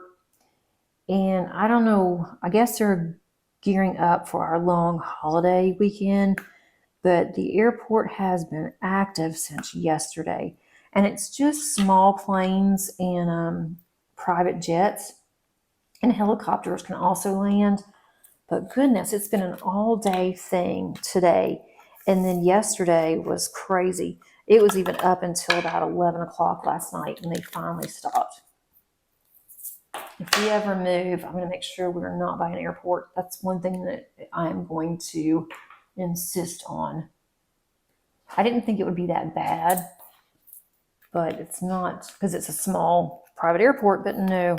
And I don't know, I guess they're gearing up for our long holiday weekend, but the airport has been active since yesterday. And it's just small planes and private jets, and helicopters can also land. But goodness, it's been an all-day thing today. And then yesterday was crazy. It was even up until about 11 o'clock last night, and they finally stopped. If we ever move, I'm going to make sure we're not by an airport. That's one thing that I'm going to insist on. I didn't think it would be that bad, but it's not, because it's a small private airport, but no,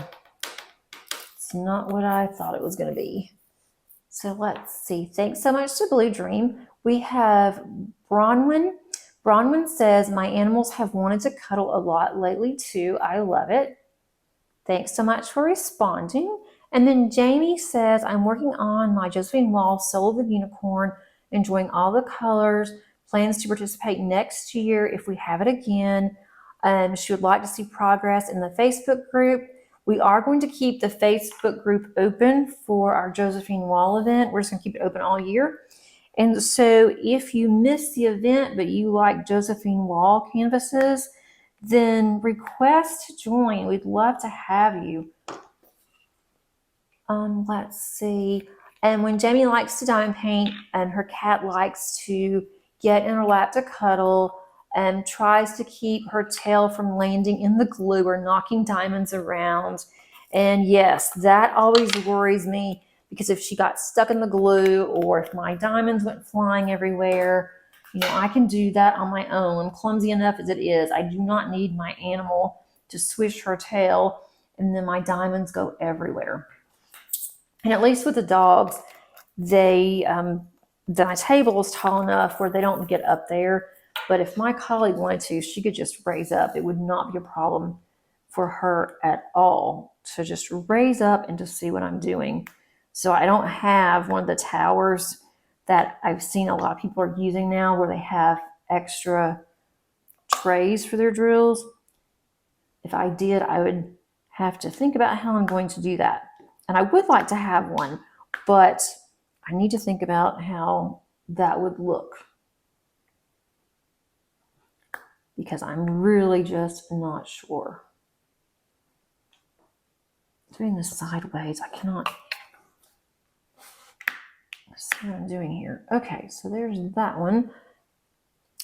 it's not what I thought it was going to be. So let's see. Thanks so much to Blue Dream. We have Bronwyn. Bronwyn says, my animals have wanted to cuddle a lot lately too. I love it. Thanks so much for responding. And then Jamie says, I'm working on my Josephine Wall Soul of the Unicorn, enjoying all the colors, plans to participate next year if we have it again. She would like to see progress in the Facebook group. We are going to keep the Facebook group open for our Josephine Wall event. We're just going to keep it open all year. And so if you miss the event, but you like Josephine Wall canvases, then request to join. We'd love to have you. Let's see. And when Jamie likes to diamond paint and her cat likes to get in her lap to cuddle and tries to keep her tail from landing in the glue or knocking diamonds around. And yes, that always worries me, because if she got stuck in the glue or if my diamonds went flying everywhere, I can do that on my own, clumsy enough as it is. I do not need my animal to swish her tail and then my diamonds go everywhere. And at least with the dogs, my table is tall enough where they don't get up there. But if my colleague wanted to, she could just raise up. It would not be a problem for her at all to just raise up and to see what I'm doing. So I don't have one of the towers that I've seen a lot of people are using now, where they have extra trays for their drills. If I did, I would have to think about how I'm going to do that. And I would like to have one, but I need to think about how that would look, because I'm really just not sure. Doing this sideways, I cannot see what I'm doing here. Okay, so there's that one.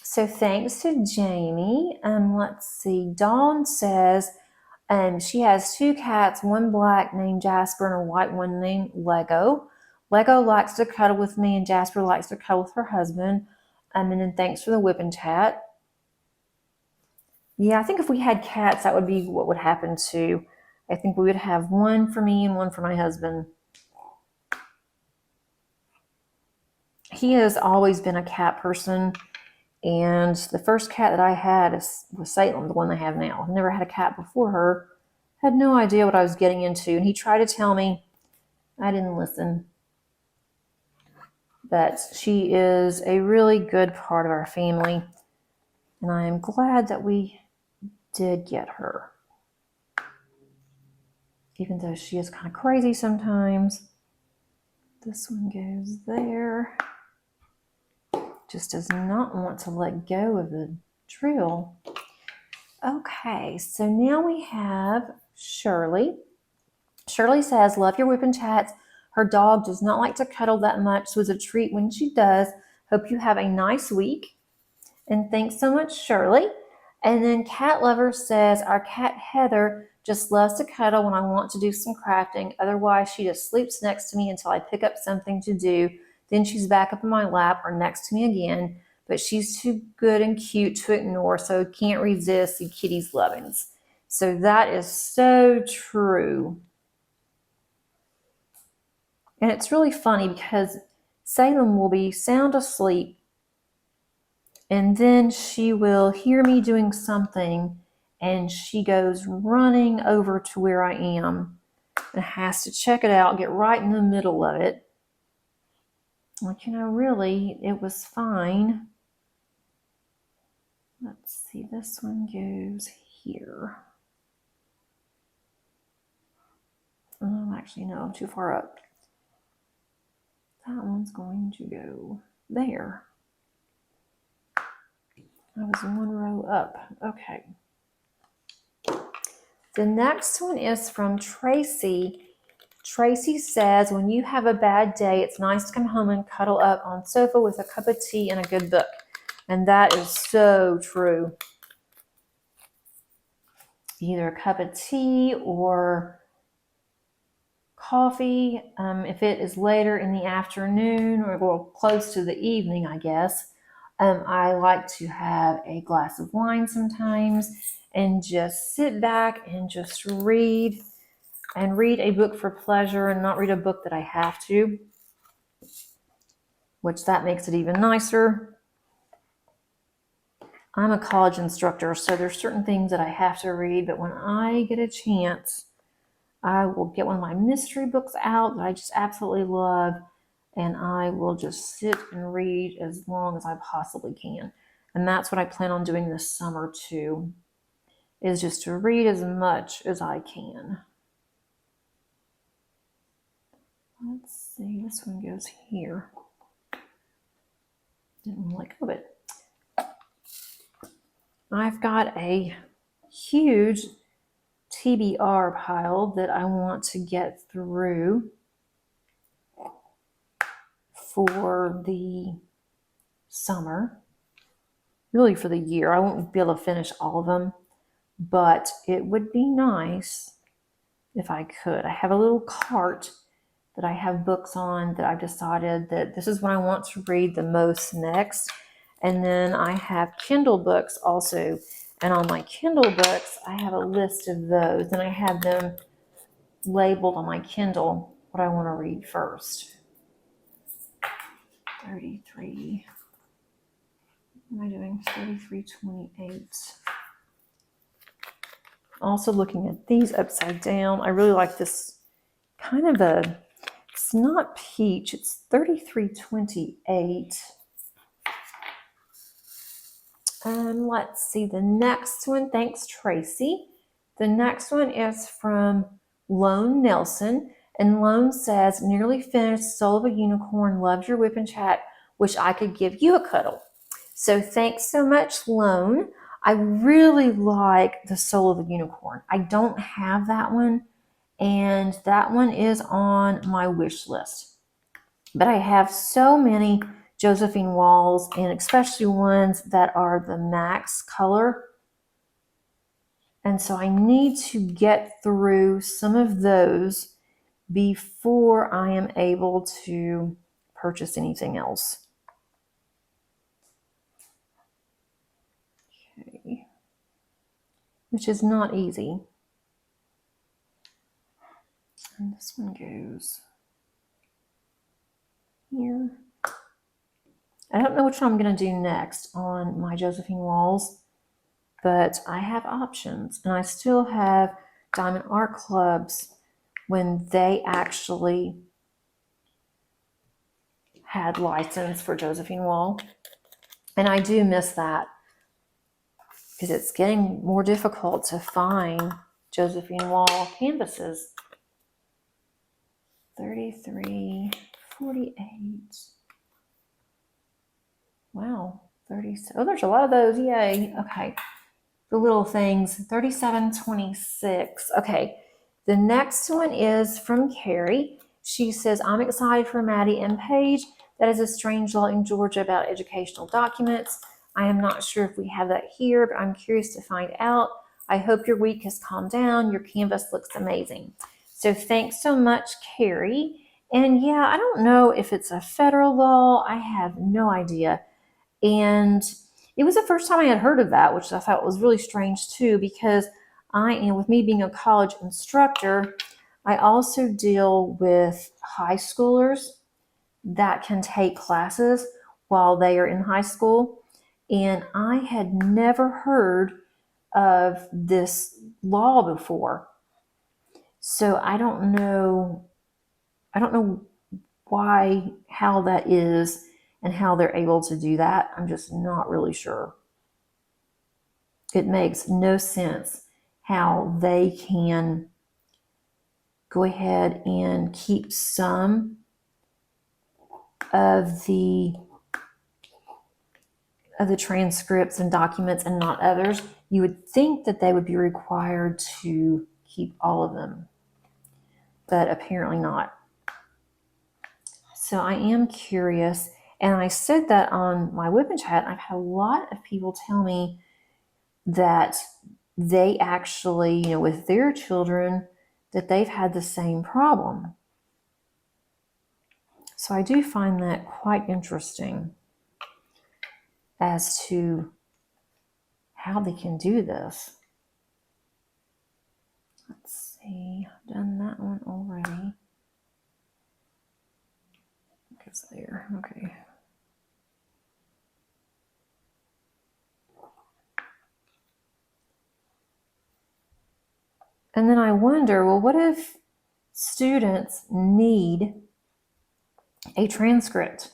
So thanks to Jamie. Let's see. Dawn says she has two cats, one black named Jasper and a white one named Lego. Lego likes to cuddle with me and Jasper likes to cuddle with her husband. And then thanks for the whipping chat. Yeah, I think if we had cats, that would be what would happen too. I think we would have one for me and one for my husband. He has always been a cat person, and the first cat that I had was Salem, the one I have now. I've never had a cat before her. Had no idea what I was getting into, and he tried to tell me. I didn't listen. But she is a really good part of our family, and I am glad that we did get her. Even though she is kind of crazy sometimes. This one goes there. Just does not want to let go of the drill. Okay, so now we have Shirley. Shirley says, love your whipping chats. Her dog does not like to cuddle that much, so it's a treat when she does. Hope you have a nice week. And thanks so much, Shirley. And then Cat Lover says, our cat Heather just loves to cuddle when I want to do some crafting. Otherwise, she just sleeps next to me until I pick up something to do. Then she's back up in my lap or next to me again. But she's too good and cute to ignore, so can't resist the kitty's lovings. So that is so true. And it's really funny because Salem will be sound asleep, and then she will hear me doing something, and she goes running over to where I am and has to check it out, get right in the middle of it. Like, really, it was fine. Let's see, this one goes here. Oh, actually, no, I'm too far up. That one's going to go there. I was one row up. Okay. The next one is from Tracy. Tracy says, when you have a bad day, it's nice to come home and cuddle up on the sofa with a cup of tea and a good book. And that is so true. Either a cup of tea or coffee. If it is later in the afternoon or close to the evening, I guess, I like to have a glass of wine sometimes and just sit back and just read a book for pleasure and not read a book that I have to, which that makes it even nicer. I'm a college instructor, so there's certain things that I have to read, but when I get a chance, I will get one of my mystery books out that I just absolutely love, and I will just sit and read as long as I possibly can. And that's what I plan on doing this summer too, is just to read as much as I can. Let's see, this one goes here. Didn't let go of it. I've got a huge TBR pile that I want to get through for the summer, really for the year. I won't be able to finish all of them, but it would be nice if I could. I have a little cart that I have books on that I've decided that this is what I want to read the most next. And then I have Kindle books also. And on my Kindle books, I have a list of those, and I have them labeled on my Kindle what I want to read first. 33. What am I doing? 3328. Also looking at these upside down. I really like this kind of a, it's not peach, it's 3328. Let's see the next one. Thanks, Tracy. The next one is from Lone Nelson. And Lone says, nearly finished Soul of a Unicorn. Loved your whip and chat. Wish I could give you a cuddle. So thanks so much, Lone. I really like the Soul of a Unicorn. I don't have that one, and that one is on my wish list. But I have so many Josephine Walls, and especially ones that are the max color. And so I need to get through some of those before I am able to purchase anything else. Okay. which is not easy. And this one goes here. I don't know which one I'm going to do next on my Josephine walls, but I have options, and I still have Diamond Art Clubs when they actually had license for Josephine wall. And I do miss that because it's getting more difficult to find Josephine wall canvases. 33, 48. Wow, 30. Oh, there's a lot of those. Yay. Okay. The little things. 3726. Okay. The next one is from Carrie. She says, I'm excited for Maddie and Paige. That is a strange law in Georgia about educational documents. I am not sure if we have that here, but I'm curious to find out. I hope your week has calmed down. Your canvas looks amazing. So thanks so much, Carrie. And yeah, I don't know if it's a federal law. I have no idea. And it was the first time I had heard of that, which I thought was really strange too, because with me being a college instructor, I also deal with high schoolers that can take classes while they are in high school. And I had never heard of this law before. So I don't know how that is and how they're able to do that. I'm just not really sure. It makes no sense how they can go ahead and keep some of the transcripts and documents and not others. You would think that they would be required to keep all of them, but apparently not. So I am curious, and I said that on my Whip Chat. I've had a lot of people tell me that they actually, with their children, that they've had the same problem. So I do find that quite interesting as to how they can do this. Let's see, I've done that one already. It's there, okay. And then I wonder, well, what if students need a transcript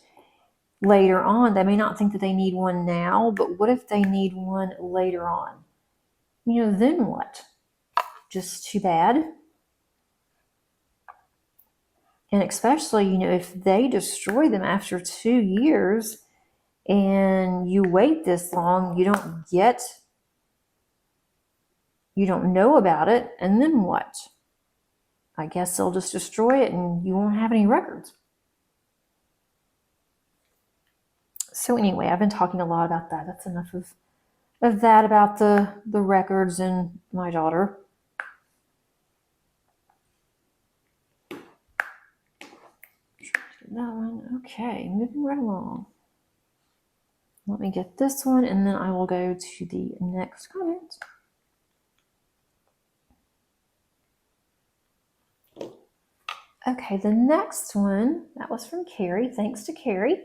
later on? They may not think that they need one now, but what if they need one later on? Then what? Just too bad. And especially, if they destroy them after 2 years and you wait this long, you don't know about it, and then what? I guess they'll just destroy it and you won't have any records. So anyway, I've been talking a lot about that. That's enough of that about the records and my daughter. That one. Okay, moving right along. Let me get this one, and then I will go to the next comment. Okay, the next one, that was from Carrie. Thanks to Carrie.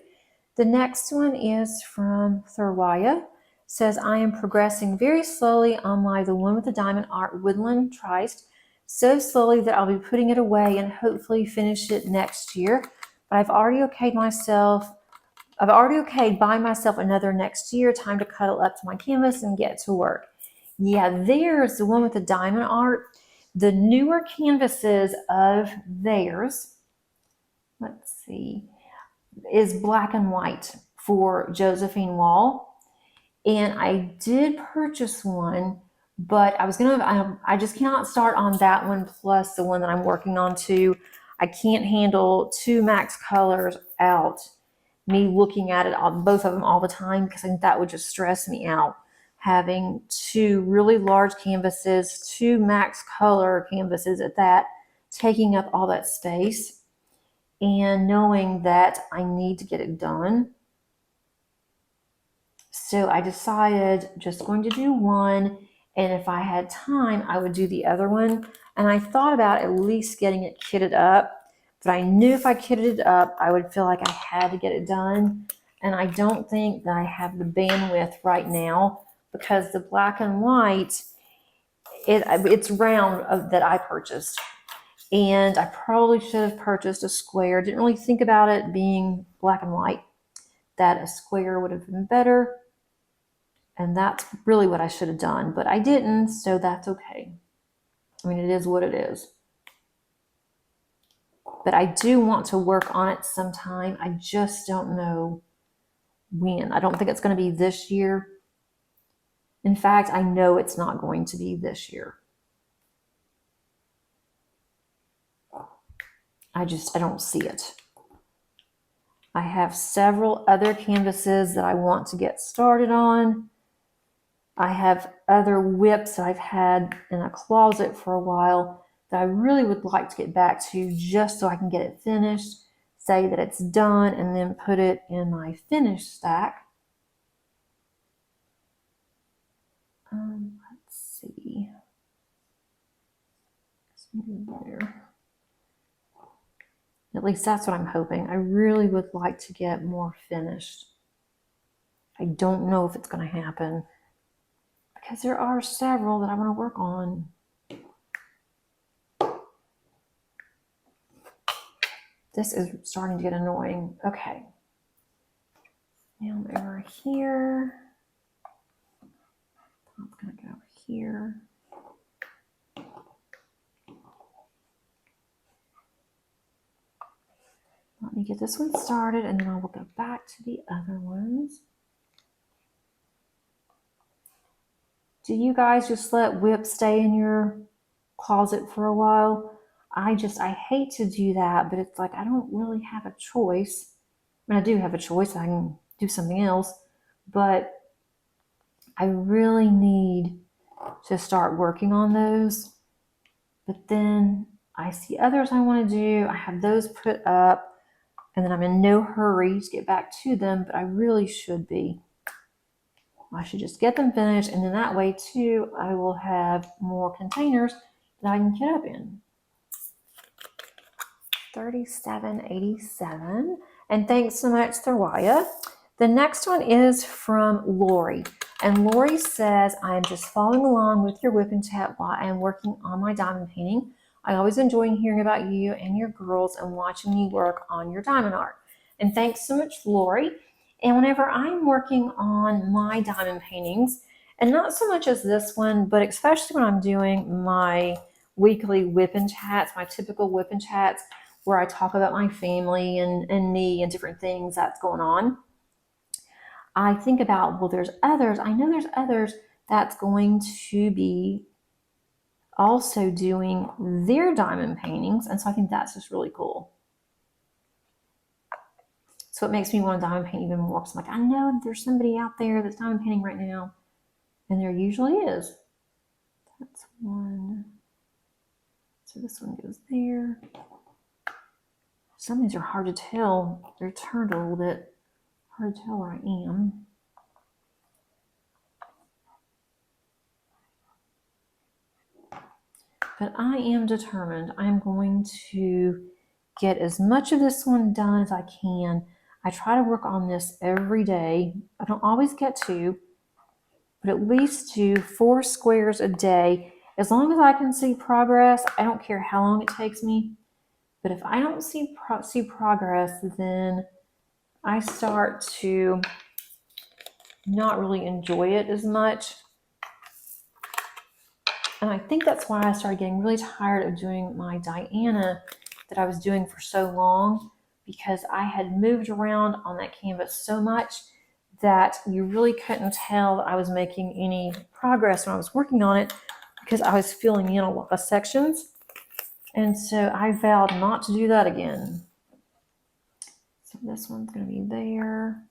The next one is from Thurwaya. Says, I am progressing very slowly on the one with the diamond art woodland triced. So slowly that I'll be putting it away and hopefully finish it next year. But I've already okayed by myself another next year. Time to cuddle up to my canvas and get to work. Yeah, there's the one with the diamond art. The newer canvases of theirs, let's see, is black and white for Josephine Wall. And I did purchase one, but I just cannot start on that one plus the one that I'm working on too. I can't handle 2 max colors out, me looking at it on both of them all the time, because I think that would just stress me out. Having 2 really large canvases, 2 max color canvases at that, taking up all that space, and knowing that I need to get it done. So I decided just going to do one, And if I had time, I would do the other one. And I thought about at least getting it kitted up, but I knew if I kitted it up, I would feel like I had to get it done. And I don't think that I have the bandwidth right now, because the black and white, it's round that I purchased. And I probably should have purchased a square. Didn't really think about it being black and white, that a square would have been better. And that's really what I should have done, but I didn't, so that's okay. I mean, it is what it is. But I do want to work on it sometime. I just don't know when. I don't think it's going to be this year. In fact, I know it's not going to be this year. I don't see it. I have several other canvases that I want to get started on. I have other whips that I've had in a closet for a while that I really would like to get back to, just so I can get it finished, say that it's done, and then put it in my finished stack. Let's see. There. At least that's what I'm hoping. I really would like to get more finished. I don't know if it's going to happen, because there are several that I want to work on. This is starting to get annoying. Okay. Now I'm over here. I'm going to go here. Let me get this one started, and then I will go back to the other ones. Do you guys just let whips stay in your closet for a while? I hate to do that, but it's like I don't really have a choice. I mean, I do have a choice. I can do something else, but I really need to start working on those. But then I see others I want to do. I have those put up, and then I'm in no hurry to get back to them, but I really should be. I should just get them finished, and then that way too, I will have more containers that I can get up in. 3787, and thanks so much, Thorwaya. The next one is from Lori, and Lori says, I am just following along with your whip and chat while I am working on my diamond painting. I always enjoy hearing about you and your girls and watching you work on your diamond art. And thanks so much, Lori. And whenever I'm working on my diamond paintings, and not so much as this one, but especially when I'm doing my weekly whip and chats, my typical whip and chats, where I talk about my family and me and different things that's going on, I think about, well, there's others. I know there's others that's going to be also doing their diamond paintings. And so I think that's just really cool. So it makes me want to diamond paint even more. Because I'm like, I know there's somebody out there that's diamond painting right now. And there usually is. That's one. So this one goes there. Some of these are hard to tell. They're turned a little bit. Hard to tell where I am. But I am determined. I'm going to get as much of this one done as I can. I try to work on this every day. I don't always get to, but at least do 4 squares a day. As long as I can see progress, I don't care how long it takes me. But if I don't see progress, then I start to not really enjoy it as much. And I think that's why I started getting really tired of doing my Diana that I was doing for so long, because I had moved around on that canvas so much that you really couldn't tell that I was making any progress when I was working on it, because I was filling in a lot of sections. And so I vowed not to do that again. So this one's going to be there.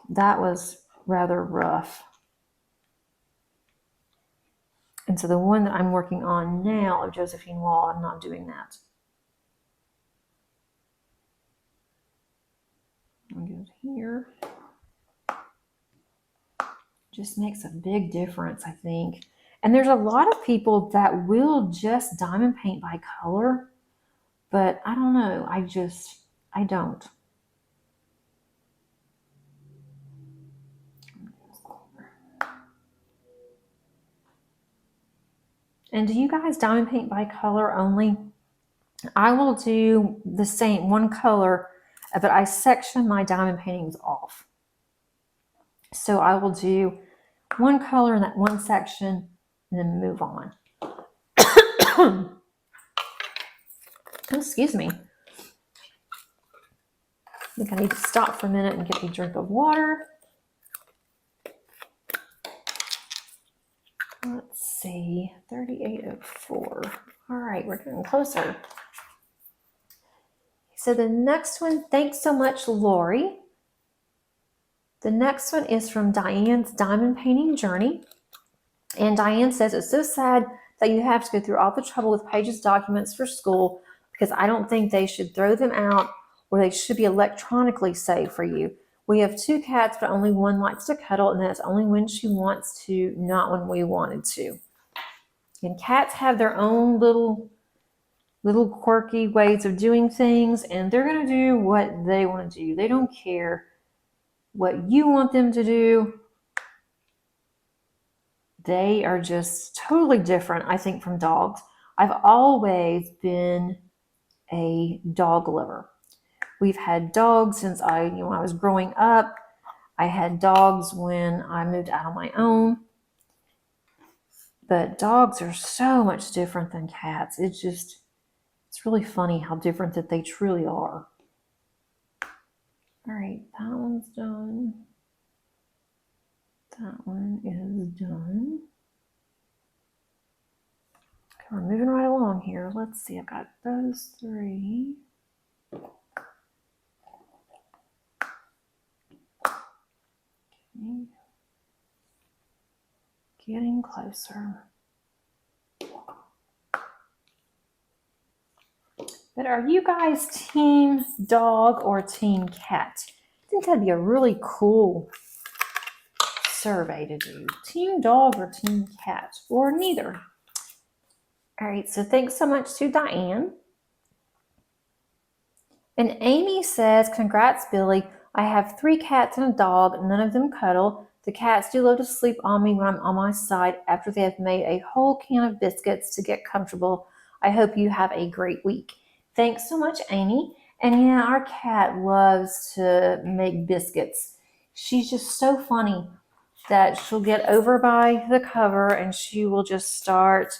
That was rather rough. And so the one that I'm working on now of Josephine Wall, I'm not doing that. I'll go here. just makes a big difference, I think. And there's a lot of people that will just diamond paint by color, but I don't know. I don't. And do you guys diamond paint by color only? I will do the same, one color, but I section my diamond paintings off. So I will do one color in that one section and then move on. Excuse me. I think I need to stop for a minute and get a drink of water. Let's see, 3804. All right, we're getting closer. So the next one, thanks so much, Lori. The next one is from Diane's Diamond Painting Journey. And Diane says, it's so sad that you have to go through all the trouble with Paige's documents for school because I don't think they should throw them out or they should be electronically saved for you. We have 2 cats, but only one likes to cuddle, and that's only when she wants to, not when we wanted to. And cats have their own little quirky ways of doing things, and they're going to do what they want to do. They don't care what you want them to do. They are just totally different, I think, from dogs. I've always been a dog lover. We've had dogs since I was growing up. I had dogs when I moved out on my own. But dogs are so much different than cats. It's really funny how different that they truly are. All right, that one's done. That one is done. Okay, we're moving right along here. Let's see, I've got those 3. Okay. Getting closer. But are you guys team dog or team cat? I think that'd be a really cool survey to do. Team dog or team cat, or neither. All right, so thanks so much to Diane. And Amy says, congrats, Billy. I have 3 cats and a dog. None of them cuddle. The cats do love to sleep on me when I'm on my side after they have made a whole can of biscuits to get comfortable. I hope you have a great week. Thanks so much, Amy. And yeah, our cat loves to make biscuits. She's just so funny that she'll get over by the cover and she will just start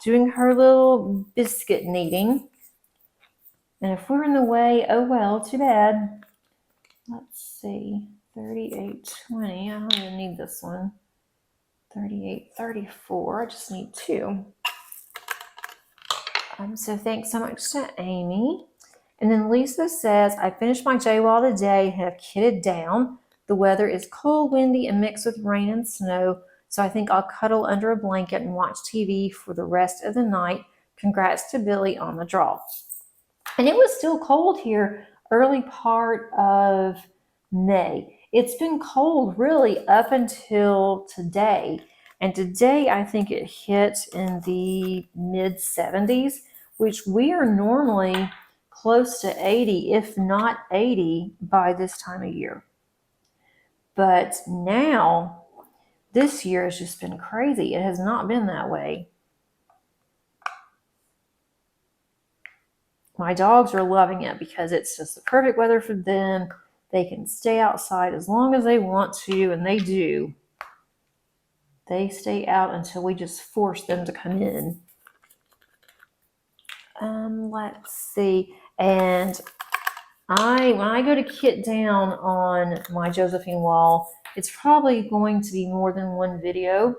doing her little biscuit kneading. And if we're in the way, oh well, too bad. Let's see, 3820. I don't even need this one. 3834. I just need 2. So thanks so much to Amy. And then Lisa says, I finished my J-Wall today and have kitted down. The weather is cold, windy, and mixed with rain and snow, so I think I'll cuddle under a blanket and watch TV for the rest of the night. Congrats to Billy on the draw. And it was still cold here early part of May. It's been cold really up until today. And today I think it hit in the mid 70s, which we are normally close to 80, if not 80 by this time of year. But now, this year has just been crazy. It has not been that way. My dogs are loving it because it's just the perfect weather for them. They can stay outside as long as they want to, and they do. They stay out until we just force them to come in. Let's see. And when I go to kit down on my Josephine wall, it's probably going to be more than one video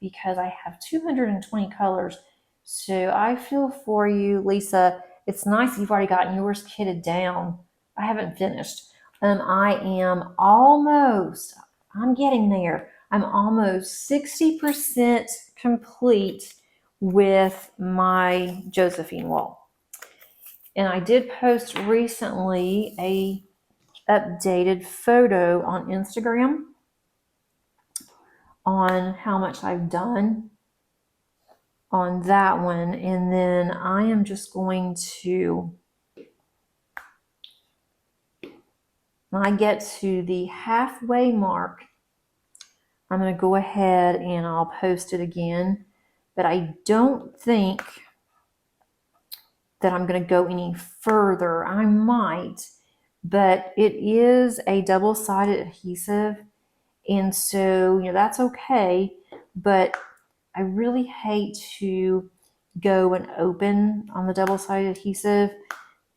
because I have 220 colors. So I feel for you, Lisa. It's nice you've already gotten yours kitted down. I haven't finished. I'm getting there. I'm almost 60% complete with my Josephine wall. And I did post recently a updated photo on Instagram on how much I've done on that one. And then I am just going to, when I get to the halfway mark, I'm going to go ahead and I'll post it again. But I don't think that I'm going to go any further. I might, but it is a double-sided adhesive. And so, that's okay. But I really hate to go and open on the double-sided adhesive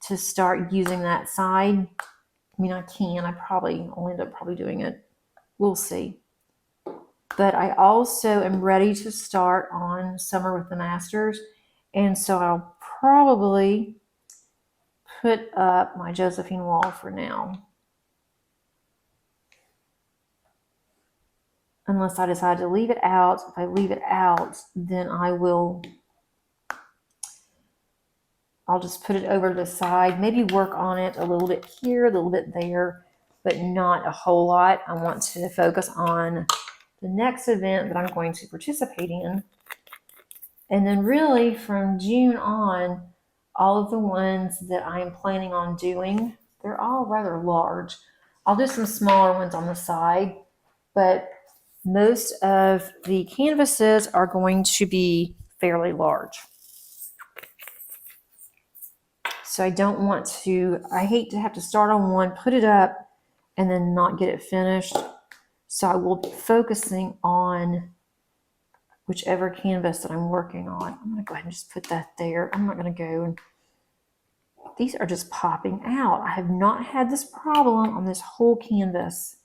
to start using that side. I mean, I can. I'll end up probably doing it. We'll see. But I also am ready to start on Summer with the Masters. And so I'll probably put up my Josephine wall for now. Unless I decide to leave it out. If I leave it out, then I'll just put it over to the side, maybe work on it a little bit here, a little bit there, but not a whole lot. I want to focus on the next event that I'm going to participate in. And then really from June on, all of the ones that I am planning on doing, they're all rather large. I'll do some smaller ones on the side, but most of the canvases are going to be fairly large. So I hate to have to start on one, put it up, and then not get it finished. So I will be focusing on whichever canvas that I'm working on. I'm going to go ahead and just put that there. I'm not going to go and these are just popping out. I have not had this problem on this whole canvas.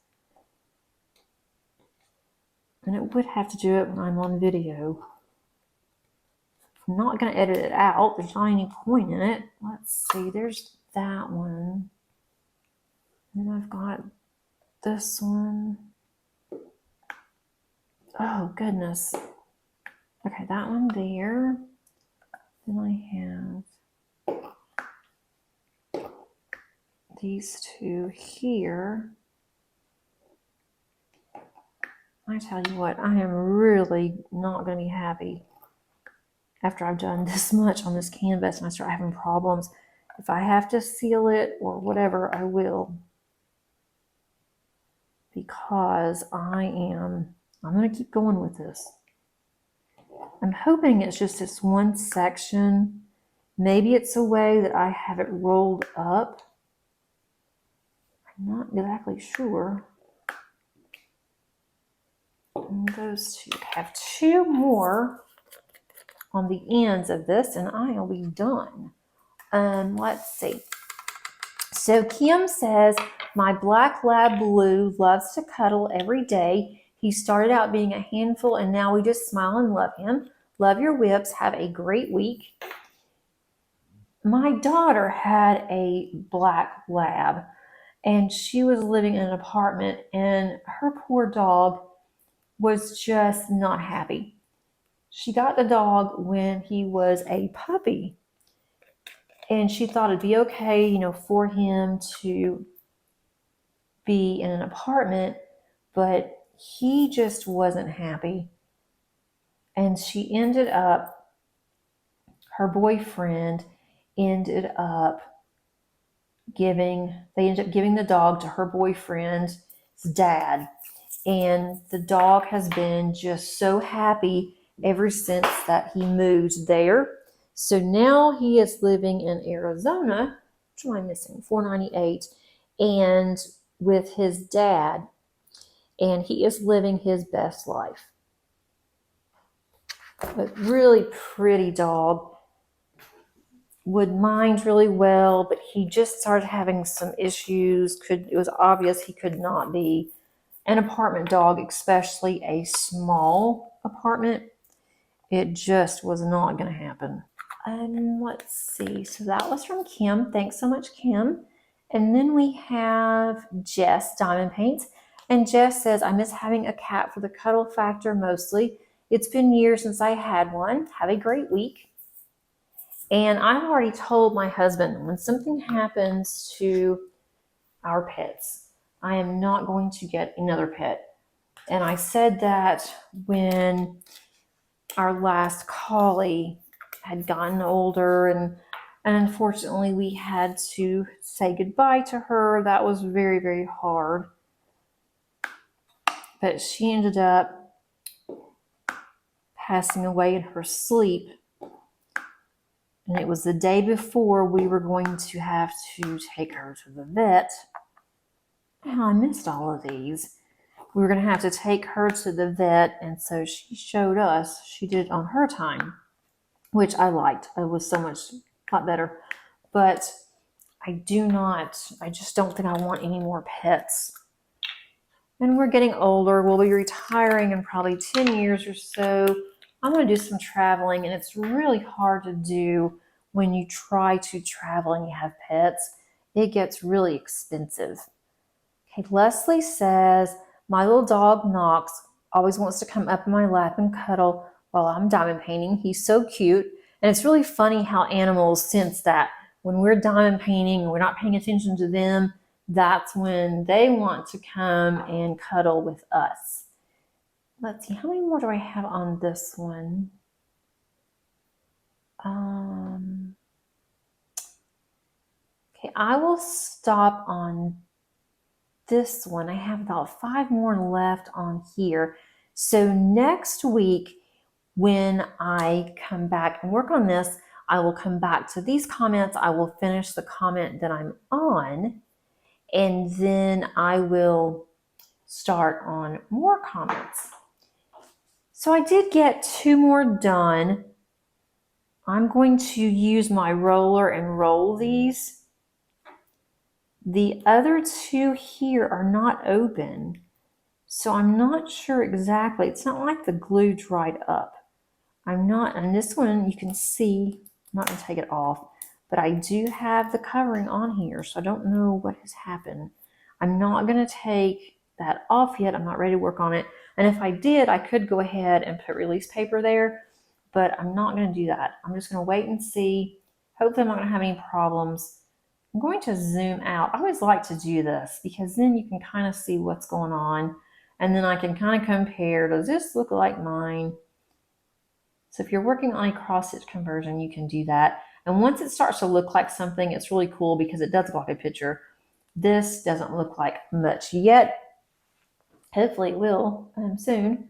And it would have to do it when I'm on video. I'm not going to edit it out. There's not any point in it. Let's see. There's that one. And then I've got this one. Oh, goodness. Okay, that one there. Then I have these two here. I tell you what, I am really not going to be happy after I've done this much on this canvas and I start having problems. If I have to seal it or whatever, I will. Because I'm going to keep going with this. I'm hoping it's just this one section. Maybe it's a way that I have it rolled up. I'm not exactly sure. And those two. I have two more on the ends of this and I'll be done. Let's see. So Kim says, my black lab Blue loves to cuddle every day. He started out being a handful and now we just smile and love him. Love your whips. Have a great week. My daughter had a black lab and she was living in an apartment and her poor dog was just not happy. She got the dog when he was a puppy and she thought it'd be okay, for him to be in an apartment, but he just wasn't happy. And her boyfriend ended up giving the dog to her boyfriend's dad. And the dog has been just so happy ever since that he moved there. So now he is living in Arizona. What am I missing? 498. And with his dad. And he is living his best life. But really pretty dog. Would mind really well, but he just started having some issues. It was obvious he could not be an apartment dog, especially a small apartment. It just was not going to happen. Let's see. So that was from Kim. Thanks so much, Kim. And then we have Jess Diamond Paints. And Jess says, I miss having a cat for the cuddle factor mostly. It's been years since I had one. Have a great week. And I've already told my husband when something happens to our pets, I am not going to get another pet. And I said that when our last collie had gotten older, and unfortunately we had to say goodbye to her. That was very, very hard. But she ended up passing away in her sleep. And it was the day before we were going to have to take her to the vet. Oh, I missed all of these. We were going to have to take her to the vet, and so she showed us. She did it on her time, which I liked. It was so much lot better. But I just don't think I want any more pets. And we're getting older. We'll be retiring in probably 10 years or so. I'm going to do some traveling, and it's really hard to do when you try to travel and you have pets. It gets really expensive. Okay, Leslie says, my little dog Knox always wants to come up in my lap and cuddle while I'm diamond painting. He's so cute. And it's really funny how animals sense that. When we're diamond painting and we're not paying attention to them, that's when they want to come and cuddle with us. Let's see, how many more do I have on this one? Okay, I will stop on this one. I have about 5 more left on here. So next week, when I come back and work on this, I will come back to these comments. I will finish the comment that I'm on, and then I will start on more comments. So I did get 2 more done. I'm going to use my roller and roll these. The other 2 here are not open, so I'm not sure exactly. It's not like the glue dried up. And this one you can see, I'm not going to take it off, but I do have the covering on here, so I don't know what has happened. I'm not going to take that off yet. I'm not ready to work on it. And if I did, I could go ahead and put release paper there, but I'm not going to do that. I'm just going to wait and see. Hopefully I'm not going to have any problems. I'm going to zoom out. I always like to do this because then you can kind of see what's going on, and then I can kind of compare. Does this look like mine? So if you're working on a cross-stitch conversion, you can do that. And once it starts to look like something, it's really cool because it does look like a picture. This doesn't look like much yet. Hopefully it will soon.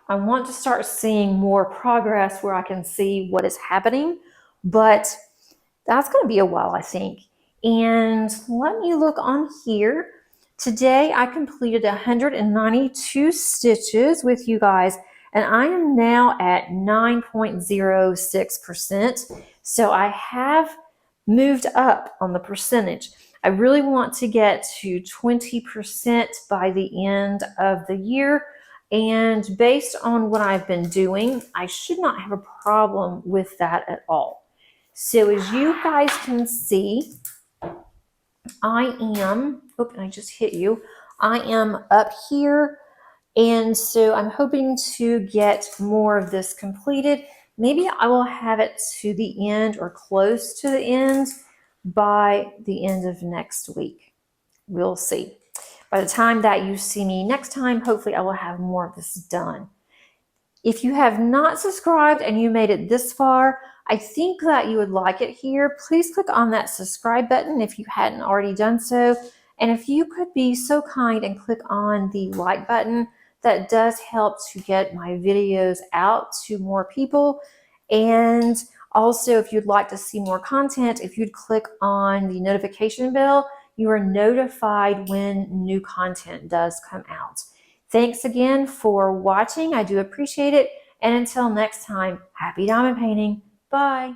I want to start seeing more progress where I can see what is happening, but that's going to be a while, I think. And let me look on here. Today I completed 192 stitches with you guys, and I am now at 9.06%. So I have moved up on the percentage. I really want to get to 20% by the end of the year. And based on what I've been doing, I should not have a problem with that at all. So as you guys can see, I am up here, and so I'm hoping to get more of this completed. Maybe I will have it to the end or close to the end by the end of next week. We'll see. By the time that you see me next time, hopefully I will have more of this done. If you have not subscribed and you made it this far, I think that you would like it here. Please click on that subscribe button if you hadn't already done so. And if you could be so kind and click on the like button, that does help to get my videos out to more people. And also, if you'd like to see more content, if you'd click on the notification bell, you are notified when new content does come out. Thanks again for watching. I do appreciate it. And until next time, happy diamond painting. Bye.